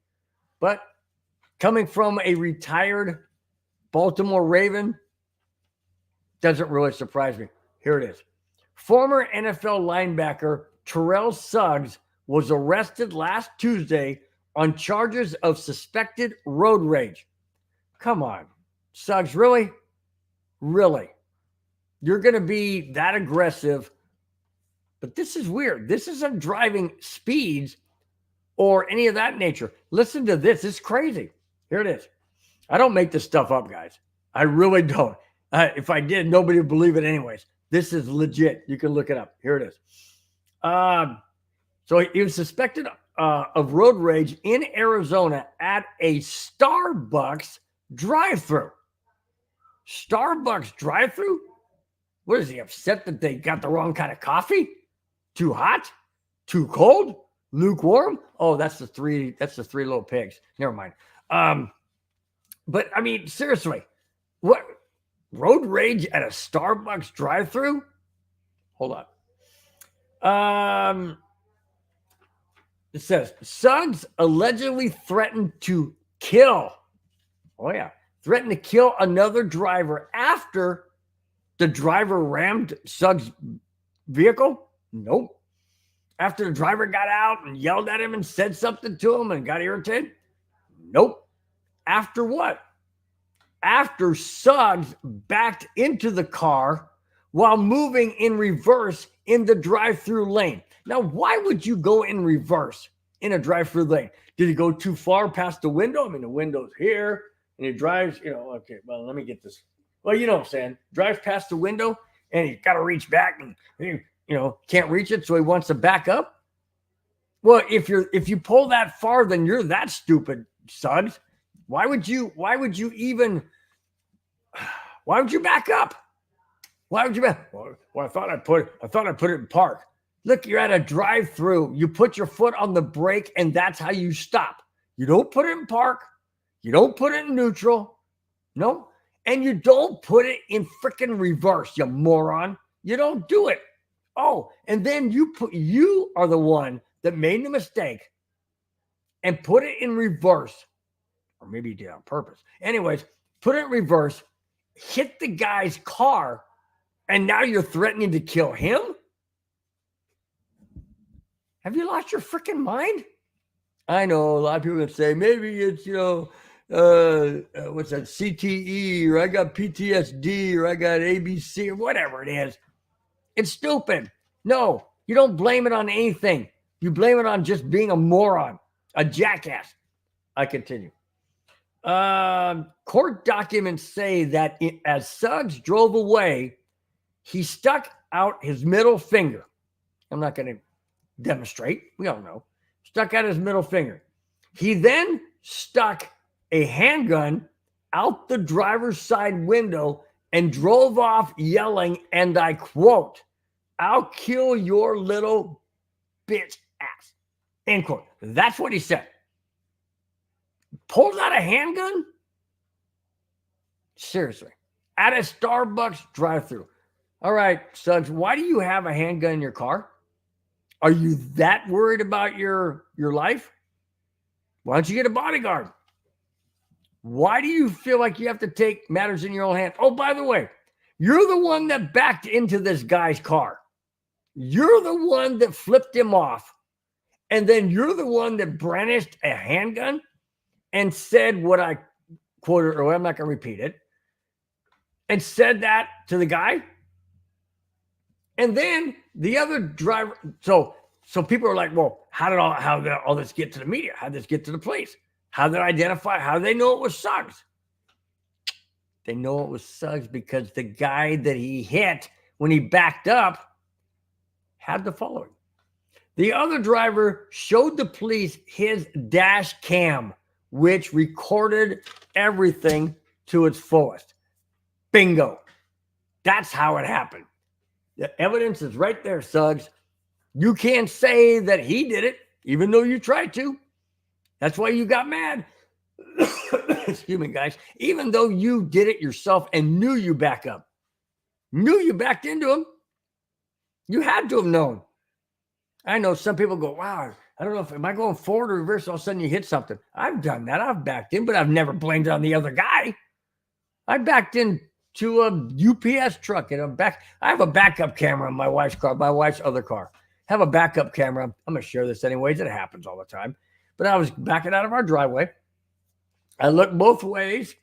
But coming from a retired Baltimore Raven, doesn't really surprise me. Here it is. Former NFL linebacker Terrell Suggs was arrested last Tuesday on charges of suspected road rage. Come on, Suggs, really? Really? You're going to be that aggressive? But this is weird. This isn't driving speeds or any of that nature. Listen to this. It's crazy. Here it is. I don't make this stuff up, guys. I really don't. If I did, nobody would believe it anyways. This is legit. You can look it up. Here it is. So he was suspected of road rage in Arizona at a Starbucks drive-thru. Starbucks drive-thru? What is he, upset that they got the wrong kind of coffee? Too hot? Too cold? Lukewarm? Oh, that's the three little pigs. Never mind. But I mean, seriously, what road rage at a Starbucks drive-thru? Hold on. It says Suggs allegedly threatened to kill. Oh yeah, threatened to kill another driver after the driver rammed Suggs' vehicle. Nope. After the driver got out and yelled at him and said something to him and got irritated. Nope. After what? After Suggs backed into the car while moving in reverse in the drive-through lane. Now, why would you go in reverse in a drive-through lane? Did he go too far past the window? I mean, the window's here, and he drives, okay, well, let me get this. Well, you know what I'm saying. Drives past the window, and he's got to reach back, and, can't reach it, so he wants to back up. Well, if you pull that far, then you're that stupid, Suggs. Why would you back up? Why would you back? Well, I thought I'd put it in park. Look, you're at a drive-through. You put your foot on the brake, and that's how you stop. You don't put it in park. You don't put it in neutral. No. And you don't put it in freaking reverse, you moron. You don't do it. Oh, and then you are the one that made the mistake and put it in reverse. Or maybe you did on purpose. Anyways, put it in reverse, hit the guy's car, and now you're threatening to kill him? Have you lost your freaking mind? I know a lot of people can say maybe it's, what's that, CTE, or I got PTSD, or I got ABC, or whatever it is. It's stupid. No, you don't blame it on anything. You blame it on just being a moron, a jackass. I continue. Court documents say that as Suggs drove away, he stuck out his middle finger. I'm not going to demonstrate. We all know. Stuck out his middle finger. He then stuck a handgun out the driver's side window and drove off yelling, and I quote, "I'll kill your little bitch ass." End quote. That's what he said. Pulled out a handgun? Seriously. At a Starbucks drive-thru. All right, Suggs, why do you have a handgun in your car? Are you that worried about your life? Why don't you get a bodyguard? Why do you feel like you have to take matters in your own hand? Oh, by the way, you're the one that backed into this guy's car. You're the one that flipped him off. And then you're the one that brandished a handgun and said what I quoted, or I'm not going to repeat it, and said that to the guy. And then the other driver, so people are like, well, how did all this get to the media? How did this get to the police? How did they identify? How did they know it was Suggs? They know it was Suggs because the guy that he hit when he backed up had the following. The other driver showed the police his dash cam, which recorded everything to its fullest. Bingo. That's how it happened. The evidence is right there, Suggs. You can't say that he did it, even though you tried to. That's why you got mad. Excuse me, guys. Even though you did it yourself and knew you backed up. Knew you backed into him. You had to have known. I know some people go, wow, I don't know if, am I going forward or reverse? All of a sudden you hit something. I've done that. I've backed in, but I've never blamed it on the other guy. I backed in to a UPS truck and I have a backup camera on my wife's car, my wife's other car. Have a backup camera. I'm going to share this anyways. It happens all the time. But I was backing out of our driveway. I looked both ways,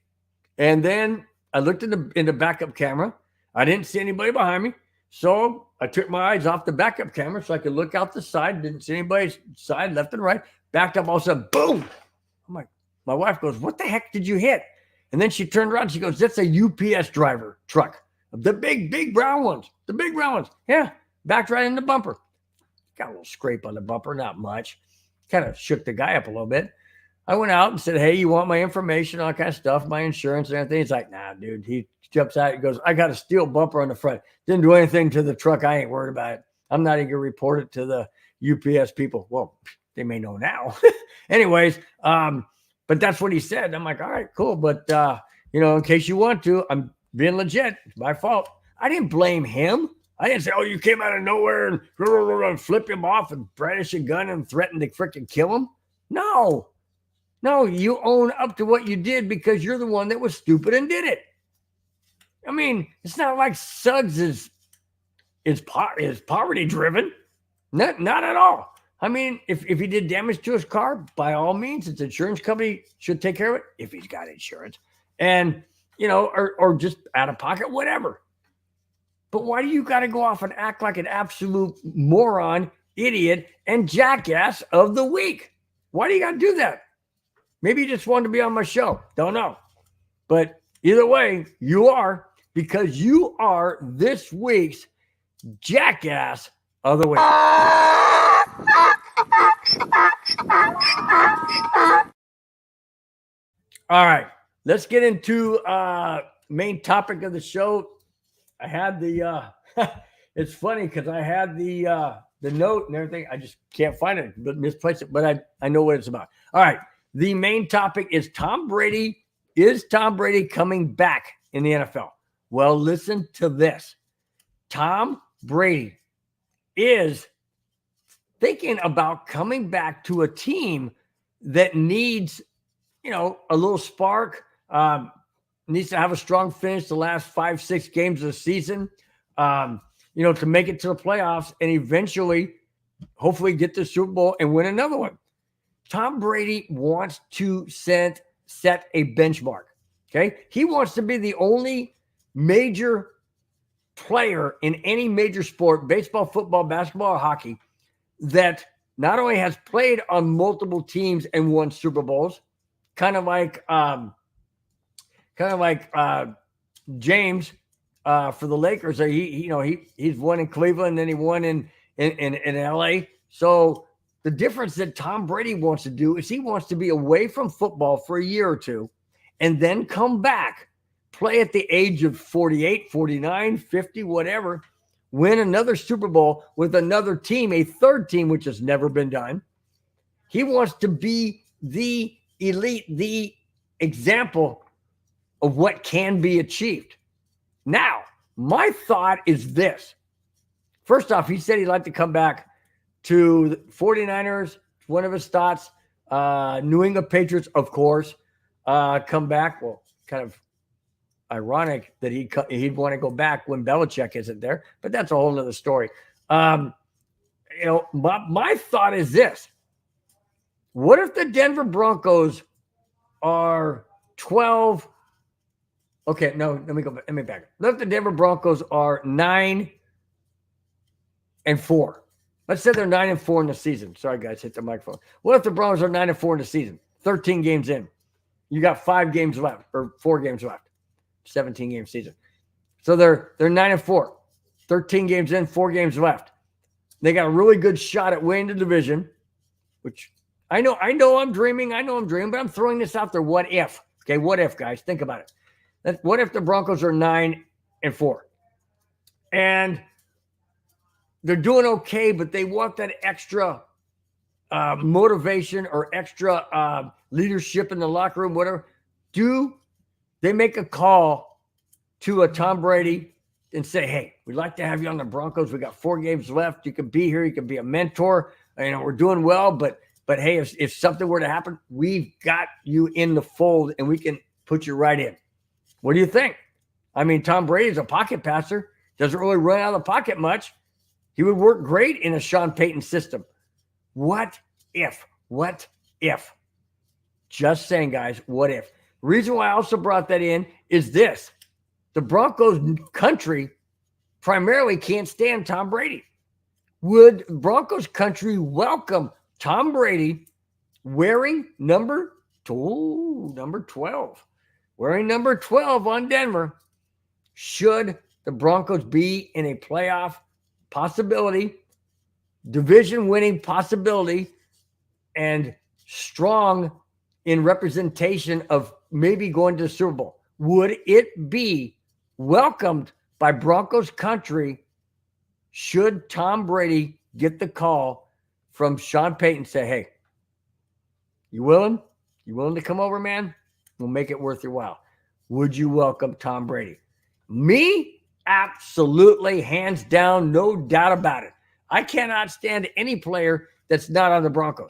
and then I looked in the backup camera. I didn't see anybody behind me. So I took my eyes off the backup camera so I could look out the side. Didn't see anybody's side, left and right. Backed up, all of a sudden, boom. I'm like, my wife goes, what the heck did you hit? And then she turned around. She goes, that's a UPS driver truck. The big brown ones. The big brown ones. Yeah, backed right in the bumper. Got a little scrape on the bumper, not much. Kind of shook the guy up a little bit. I went out and said, hey, you want my information, all kind of stuff, my insurance and everything? He's like, nah, dude. He jumps out. He goes, I got a steel bumper on the front. Didn't do anything to the truck. I ain't worried about it. I'm not even going to report it to the UPS people. Well, they may know now. Anyways, but that's what he said. I'm like, all right, cool. But, in case you want to, I'm being legit. It's my fault. I didn't blame him. I didn't say, oh, you came out of nowhere and flip him off and brandish a gun and threaten to freaking kill him. No, you own up to what you did because you're the one that was stupid and did it. I mean, it's not like Suggs is poverty driven. Not at all. I mean, if he did damage to his car, by all means, its insurance company should take care of it if he's got insurance. And, or just out of pocket, whatever. But why do you got to go off and act like an absolute moron, idiot, and jackass of the week? Why do you got to do that? Maybe you just wanted to be on my show. Don't know. But either way, you are, because you are this week's jackass of the week. All right, let's get into main topic of the show. I had the it's funny because I had the note and everything. I just can't find it, but misplaced it. But I know what it's about. All right, the main topic is Tom Brady. Is Tom Brady coming back in the NFL? Well, listen to this. Tom Brady is thinking about coming back to a team that needs, a little spark, needs to have a strong finish the last 5-6 games of the season, to make it to the playoffs and eventually, hopefully, get the Super Bowl and win another one. Tom Brady wants to set a benchmark. Okay. He wants to be the only major player in any major sport, baseball, football, basketball, or hockey, that not only has played on multiple teams and won Super Bowls, kind of like James for the Lakers. He's won in Cleveland, and then he won in LA. So the difference that Tom Brady wants to do is he wants to be away from football for a year or two and then come back, play at the age of 48, 49, 50, whatever, win another Super Bowl with another team, a third team, which has never been done. He wants to be the elite, the example of what can be achieved. Now, my thought is this. First off, he said he'd like to come back to the 49ers, one of his thoughts. New England Patriots, of course, come back. Well, kind of ironic that he'd want to go back when Belichick isn't there, but that's a whole nother story. My thought is this. What if the Denver Broncos are 12? Okay, no, let me back. What if the Denver Broncos are 9-4? Let's say they're 9-4 in the season. Sorry, guys, hit the microphone. What if the Broncos are 9-4 in the season? 13 games in. You got 5 games left, or 4 games left. 17-game season. So they're 9-4. 13 games in, 4 games left. They got a really good shot at winning the division, which I know I'm dreaming, but I'm throwing this out there. What if? Okay, what if, guys? Think about it. What if the Broncos are 9-4? And they're doing okay, but they want that extra motivation or extra leadership in the locker room, whatever. Do they make a call to a Tom Brady and say, hey, we'd like to have you on the Broncos. We got 4 games left. You can be here. You can be a mentor. We're doing well, but hey, if something were to happen, we've got you in the fold and we can put you right in. What do you think? I mean, Tom Brady's a pocket passer. Doesn't really run out of the pocket much. He would work great in a Sean Payton system. What if? What if? Just saying, guys, what if? The reason why I also brought that in is this. The Broncos country primarily can't stand Tom Brady. Would Broncos country welcome Tom Brady wearing number 12? Wearing number 12 on Denver, should the Broncos be in a playoff possibility, division winning possibility, and strong in representation of maybe going to the Super Bowl? Would it be welcomed by Broncos country should Tom Brady get the call from Sean Payton, say, hey, you willing? You willing to come over, man? We'll make it worth your while. Would you welcome Tom Brady? Me? Absolutely, hands down, no doubt about it. I cannot stand any player that's not on the Broncos.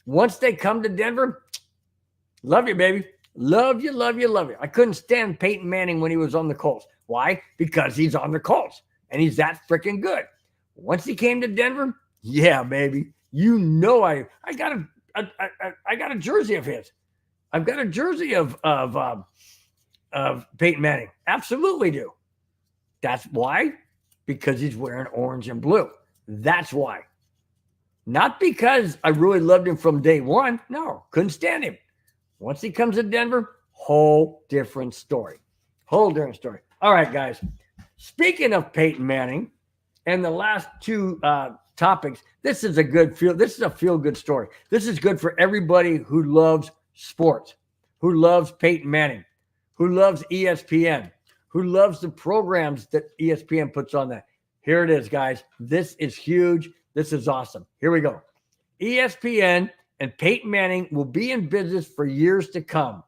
Once they come to Denver, love you, baby. Love you, love you, love you. I couldn't stand Peyton Manning when he was on the Colts. Why? Because he's on the Colts, and he's that freaking good. Once he came to Denver, yeah, baby. I got a jersey of his. I've got a jersey of Peyton Manning. Absolutely do. That's why. because he's wearing orange and blue. That's why. Not because I really loved him from day one. No, couldn't stand him. Once he comes to Denver, whole different story. Whole different story. All right, guys. Speaking of Peyton Manning and the last two topics, this is a feel-good story. This is good for everybody who loves sports, who loves Peyton Manning, who loves ESPN, who loves the programs that ESPN puts on that. Here it is, guys. This is huge. This is awesome. Here we go. ESPN and Peyton Manning will be in business for years to come.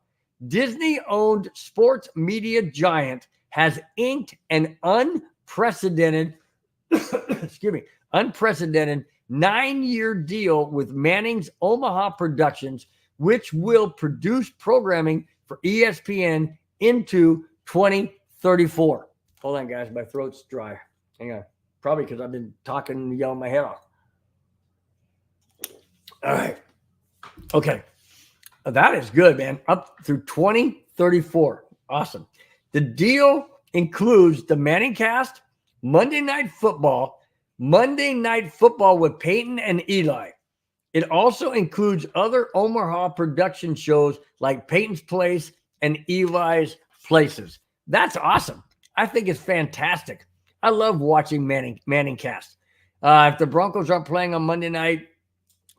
Disney-owned sports media giant has inked an unprecedented 9-year deal with Manning's Omaha Productions, which will produce programming for ESPN into 2034. Hold on, guys. My throat's dry. Hang on. Probably because I've been talking and yelling my head off. All right. Okay. That is good, man. Up through 2034. Awesome. The deal includes the Manning cast, Monday Night Football with Peyton and Eli. It also includes other Omaha production shows like Peyton's Place and Eli's Places. That's awesome. I think it's fantastic. I love watching Manning cast. If the Broncos aren't playing on Monday night,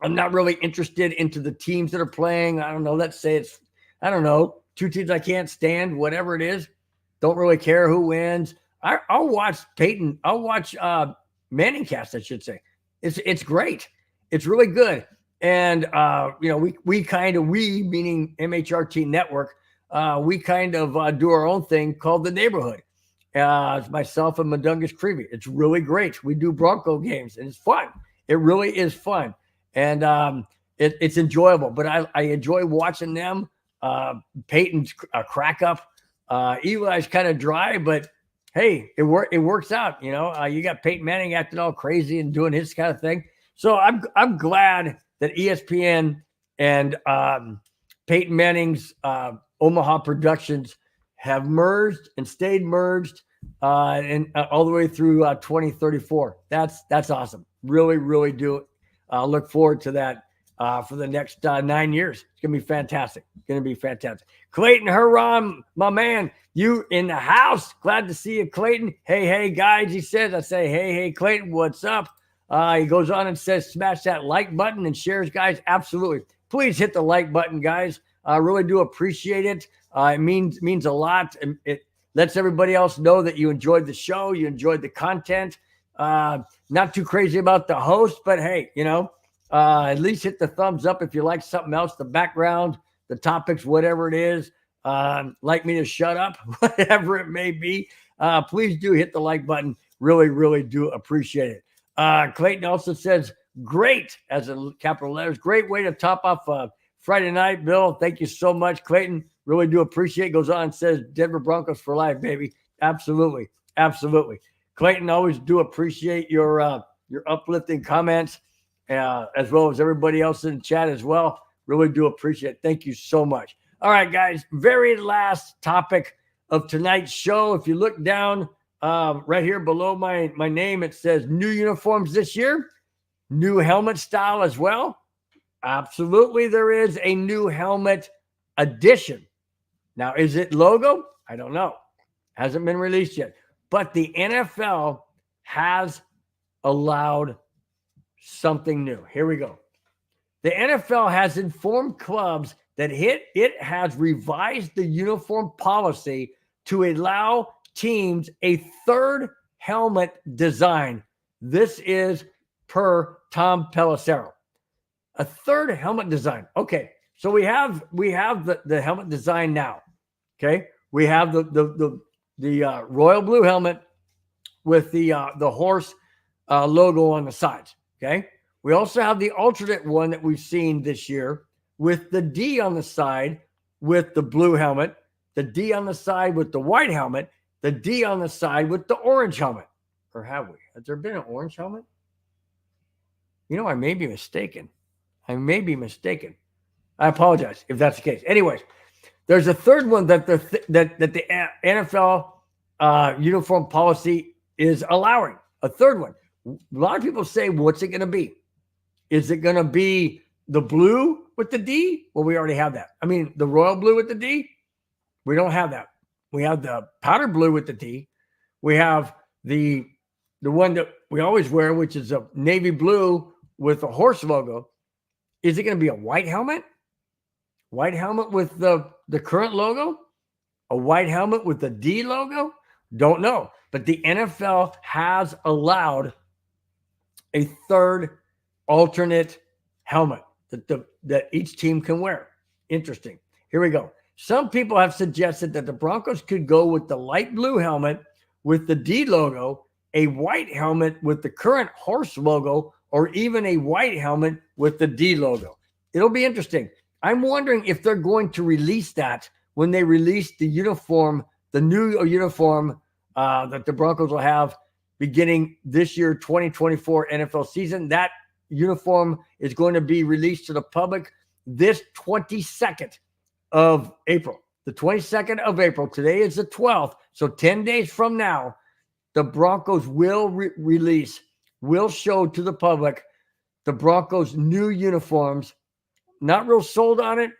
I'm not really interested into the teams that are playing. I don't know. Let's say it's, I don't know, two teams I can't stand, whatever it is. Don't really care who wins. I'll watch Peyton. I'll watch Manning cast, I should say. It's great. It's really good. And, we meaning MHRT Network, we kind of do our own thing called The Neighborhood. Myself and Madungus Creevy. It's really great. We do Bronco games, and it's fun. It really is fun. And it's enjoyable. But I enjoy watching them. Peyton's crack up. Eli's kind of dry, but hey, it works out. You got Peyton Manning acting all crazy and doing his kind of thing. So I'm glad that ESPN and Peyton Manning's Omaha Productions have merged and stayed merged and all the way through 2034. That's awesome. Really, really do look forward to that for the next 9 years. It's going to be fantastic. Clayton Huron, my man, you in the house. Glad to see you, Clayton. Hey, guys, he says. I say, hey, Clayton, what's up? He goes on and says, smash that like button and shares, guys. Absolutely. Please hit the like button, guys. I really do appreciate it. It means a lot. It lets everybody else know that you enjoyed the show. You enjoyed the content. Not too crazy about the host, but hey, at least hit the thumbs up if you like something else, the background, the topics, whatever it is. Like me to shut up, whatever it may be. Please do hit the like button. Really, really do appreciate it. Clayton also says, great, as a capital letters. Great way to top off Friday night, Bill. Thank you so much, Clayton. Really do appreciate it. Goes on and says, Denver Broncos for life, baby. Absolutely. Clayton, always do appreciate your uplifting comments, as well as everybody else in the chat as well. Really do appreciate it. Thank you so much. All right, guys, very last topic of tonight's show. If you look down right here below my name, it says new uniforms this year, new helmet style as well. Absolutely, there is a new helmet edition. Now, is it logo? I don't know. Hasn't been released yet. But the NFL has allowed something new. Here we go. The NFL has informed clubs that it has revised the uniform policy to allow teams a third helmet design. This is per Tom Pelissero. A third helmet design. Okay, so we have the helmet design now. Okay, we have the royal blue helmet with the horse logo on the sides. Okay, we also have the alternate one that we've seen this year with the D on the side with the blue helmet, the D on the side with the white helmet, the D on the side with the orange helmet. Or have we? Has there been an orange helmet? I may be mistaken. I apologize if that's the case. Anyways, there's a third one that the NFL uniform policy is allowing. A third one. A lot of people say, what's it going to be? Is it going to be the blue with the D? Well, we already have that. I mean, the royal blue with the D? We don't have that. We have the powder blue with the D. We have the one that we always wear, which is a navy blue with a horse logo. Is it going to be a white helmet? White helmet with the current logo? A white helmet with the D logo? Don't know. But the NFL has allowed a third alternate helmet that each team can wear. Interesting. Here we go. Some people have suggested that the Broncos could go with the light blue helmet with the D logo, a white helmet with the current horse logo, or even a white helmet with the D logo. It'll be interesting. I'm wondering if they're going to release that when they release the uniform, the new uniform that the Broncos will have beginning this year, 2024 NFL season. That uniform is going to be released to the public this 22nd of April. The 22nd of April. Today is the 12th. So 10 days from now, the Broncos will will show to the public the Broncos' new uniforms. Not real sold on it.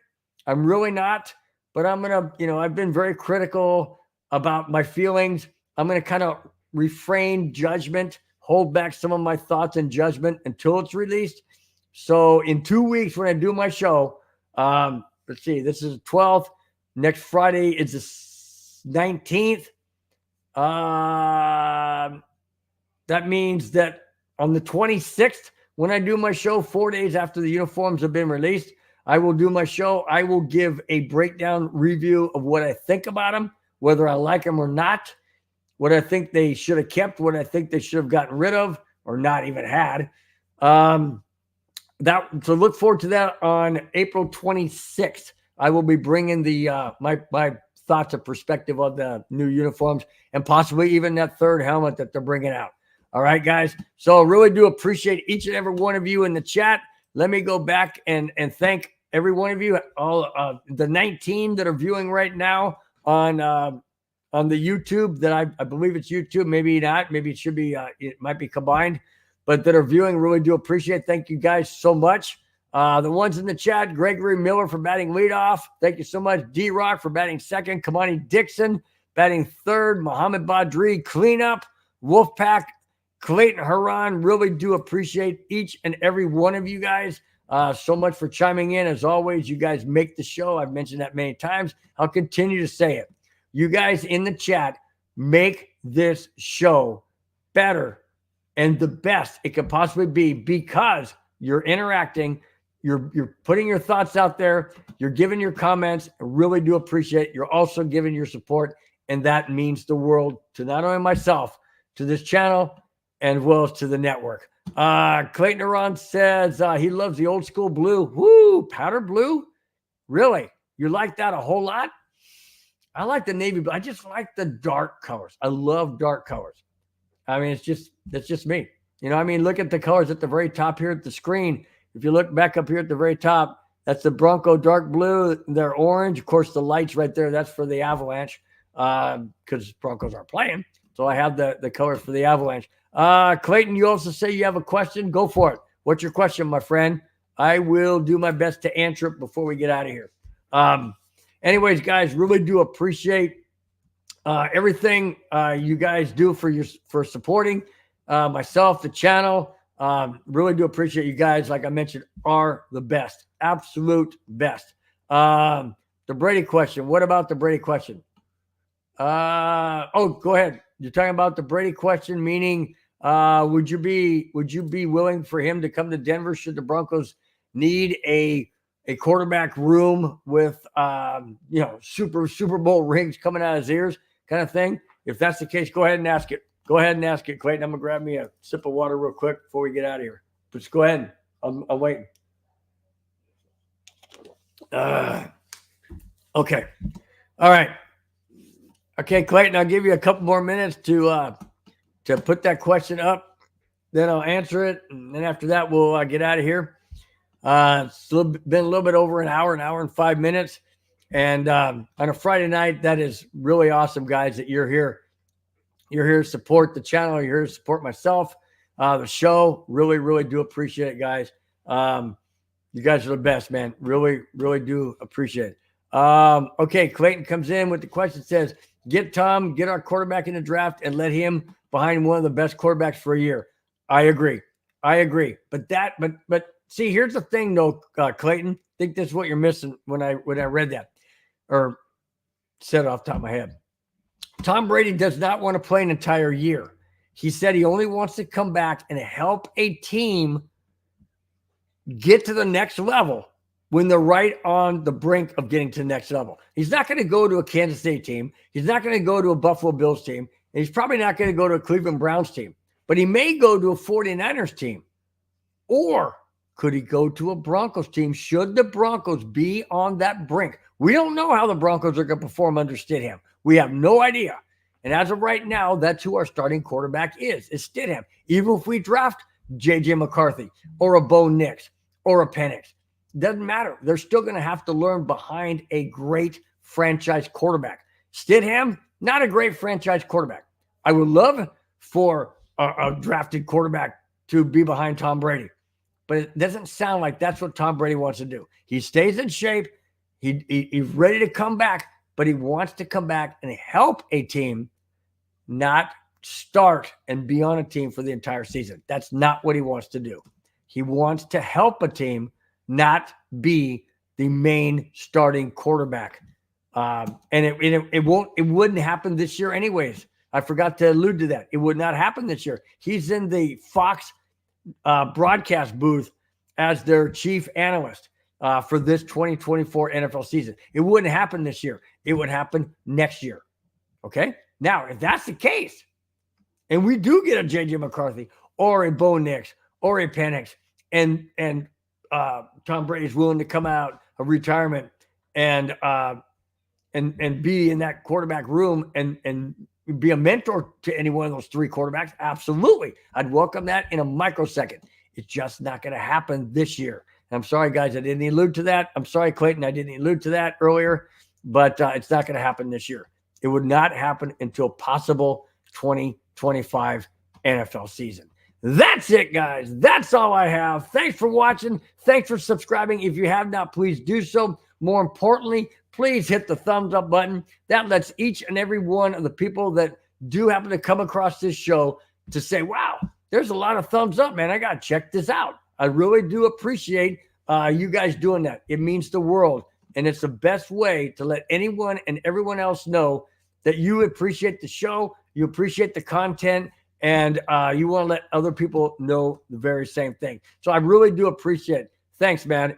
I'm really not. But I'm going to, I've been very critical about my feelings. I'm going to kind of refrain judgment, hold back some of my thoughts and judgment until it's released. So in 2 weeks, when I do my show, let's see, this is the 12th. Next Friday is the 19th. That means that on the 26th, when I do my show, 4 days after the uniforms have been released, I will do my show. I will give a breakdown review of what I think about them, whether I like them or not, what I think they should have kept, what I think they should have gotten rid of or not even had. So look forward to that on April 26th. I will be bringing the my thoughts and perspective on the new uniforms and possibly even that third helmet that they're bringing out. All right, guys. So really do appreciate each and every one of you in the chat. Let me go back and thank every one of you, all the 19 that are viewing right now on the YouTube. That I believe it's YouTube, maybe not, maybe it should be it might be combined, but that are viewing. Really do appreciate. Thank you guys so much. The ones in the chat: Gregory Miller for batting leadoff. Thank you so much. D-Rock for batting second. Kamani Dixon batting third. Mohammed Badri cleanup. Wolfpack. Clayton Haran, really do appreciate each and every one of you guys so much for chiming in. As always, you guys make the show. I've mentioned that many times. I'll continue to say it. You guys in the chat make this show better and the best it could possibly be because you're interacting, you're putting your thoughts out there, you're giving your comments. I really do appreciate it. You're also giving your support, and that means the world to not only myself, to this channel, and well as to the network. Clayton Aron says he loves the old school blue. Woo, powder blue? Really? You like that a whole lot? I like the navy blue. I just like the dark colors. I love dark colors. I mean, that's just me. Look at the colors at the very top here at the screen. If you look back up here at the very top, that's the Bronco dark blue. They're orange. Of course, the lights right there, that's for the Avalanche because Broncos aren't playing. So I have the colors for the Avalanche. Clayton, you also say you have a question. Go for it. What's your question, my friend? I will do my best to answer it before we get out of here. Anyways, guys, really do appreciate everything you guys do for supporting myself, the channel. Really do appreciate you guys. Like I mentioned, are the best, absolute best. The Brady question. What about the Brady question? Go ahead. You're talking about the Brady question, meaning would you be willing for him to come to Denver should the Broncos need a quarterback room with Super Bowl rings coming out of his ears kind of thing? If that's the case, go ahead and ask it. Go ahead and ask it, Clayton. I'm gonna grab me a sip of water real quick before we get out of here. Just go ahead. I'm waiting. Okay. All right. Okay, Clayton, I'll give you a couple more minutes to put that question up. Then I'll answer it. And then after that, we'll get out of here. It's been a little bit over an hour and 5 minutes. And on a Friday night, that is really awesome, guys, that you're here You're here to support the channel. You're here to support myself, the show. Really, really do appreciate it, guys. You guys are the best, man. Really, really do appreciate it. Okay, Clayton comes in with the question, says, get our quarterback in the draft and let him behind one of the best quarterbacks for a year. I agree. But see, here's the thing though, Clayton. I think this is what you're missing when I read that or said it off the top of my head. Tom Brady does not want to play an entire year. He said he only wants to come back and help a team get to the next level when they're right on the brink of getting to the next level. He's not going to go to a Kansas State team. He's not going to go to a Buffalo Bills team. And he's probably not going to go to a Cleveland Browns team. But he may go to a 49ers team. Or could he go to a Broncos team should the Broncos be on that brink? We don't know how the Broncos are going to perform under Stidham. We have no idea. And as of right now, that's who our starting quarterback is Stidham. Even if we draft J.J. McCarthy or a Bo Nix or a Penix, doesn't matter. They're still going to have to learn behind a great franchise quarterback. Stidham, not a great franchise quarterback. I would love for a drafted quarterback to be behind Tom Brady, but it doesn't sound like that's what Tom Brady wants to do. He stays in shape. He's ready to come back, but he wants to come back and help a team, not start and be on a team for the entire season. That's not what he wants to do. He wants to help a team, not be the main starting quarterback. And it wouldn't happen this year anyways. I forgot to allude to that. It would not happen this year. He's in the Fox broadcast booth as their chief analyst for this 2024 NFL season. It wouldn't happen this year. It would happen next year. Okay? Now, if that's the case, and we do get a J.J. McCarthy or a Bo Nix or a Penix, and Tom Brady's willing to come out of retirement and be in that quarterback room and be a mentor to any one of those three quarterbacks, absolutely. I'd welcome that in a microsecond. It's just not going to happen this year. And I'm sorry, guys, I didn't allude to that. I'm sorry, Clayton, I didn't allude to that earlier, but it's not going to happen this year. It would not happen until possible 2025 NFL season. That's it, guys. That's all I have. Thanks for watching. Thanks for subscribing. If you have not, please do so. More importantly, please hit the thumbs up button. That lets each and every one of the people that do happen to come across this show to say, wow, there's a lot of thumbs up, man. I got to check this out. I really do appreciate you guys doing that. It means the world. And it's the best way to let anyone and everyone else know that you appreciate the show, you appreciate the content, and you want to let other people know the very same thing. So I really do appreciate it. Thanks, man.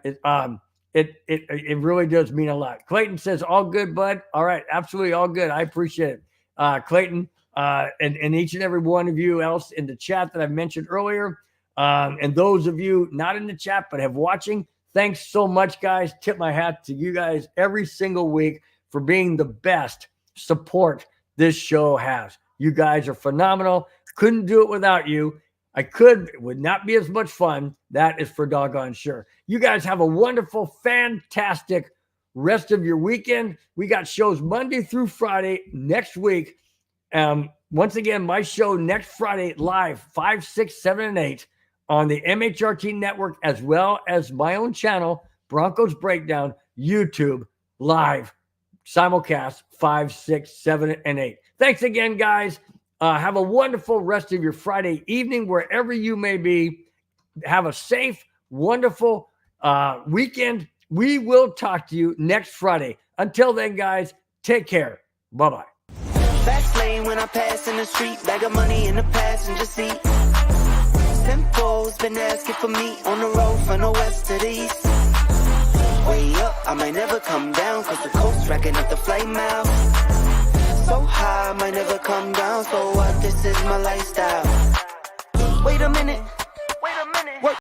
It really does mean a lot. Clayton says, all good, bud. All right. Absolutely all good. I appreciate it. Clayton, and each and every one of you else in the chat that I mentioned earlier. And those of you not in the chat, but have watching, thanks so much, guys. Tip my hat to you guys every single week for being the best support this show has. You guys are phenomenal. Couldn't do it without you. It would not be as much fun. That is for doggone sure. You guys have a wonderful, fantastic rest of your weekend. We got shows Monday through Friday next week. Once again, my show next Friday live, 5, 6, 7, and 8 on the MHRT network, as well as my own channel, Broncos Breakdown, YouTube, live, simulcast, 5, 6, 7, and 8. Thanks again, guys. Have a wonderful rest of your Friday evening, wherever you may be. Have a safe, wonderful weekend. We will talk to you next Friday. Until then, guys, take care. Bye-bye. Fast lane when I pass in the street, bag of money in the passenger seat. Simcoe's been asking for me on the road from the west to the east. Way up, I might never come down, cause the coast racking up the flight miles. So high, I might never come down, so what, this is my lifestyle. Wait a minute.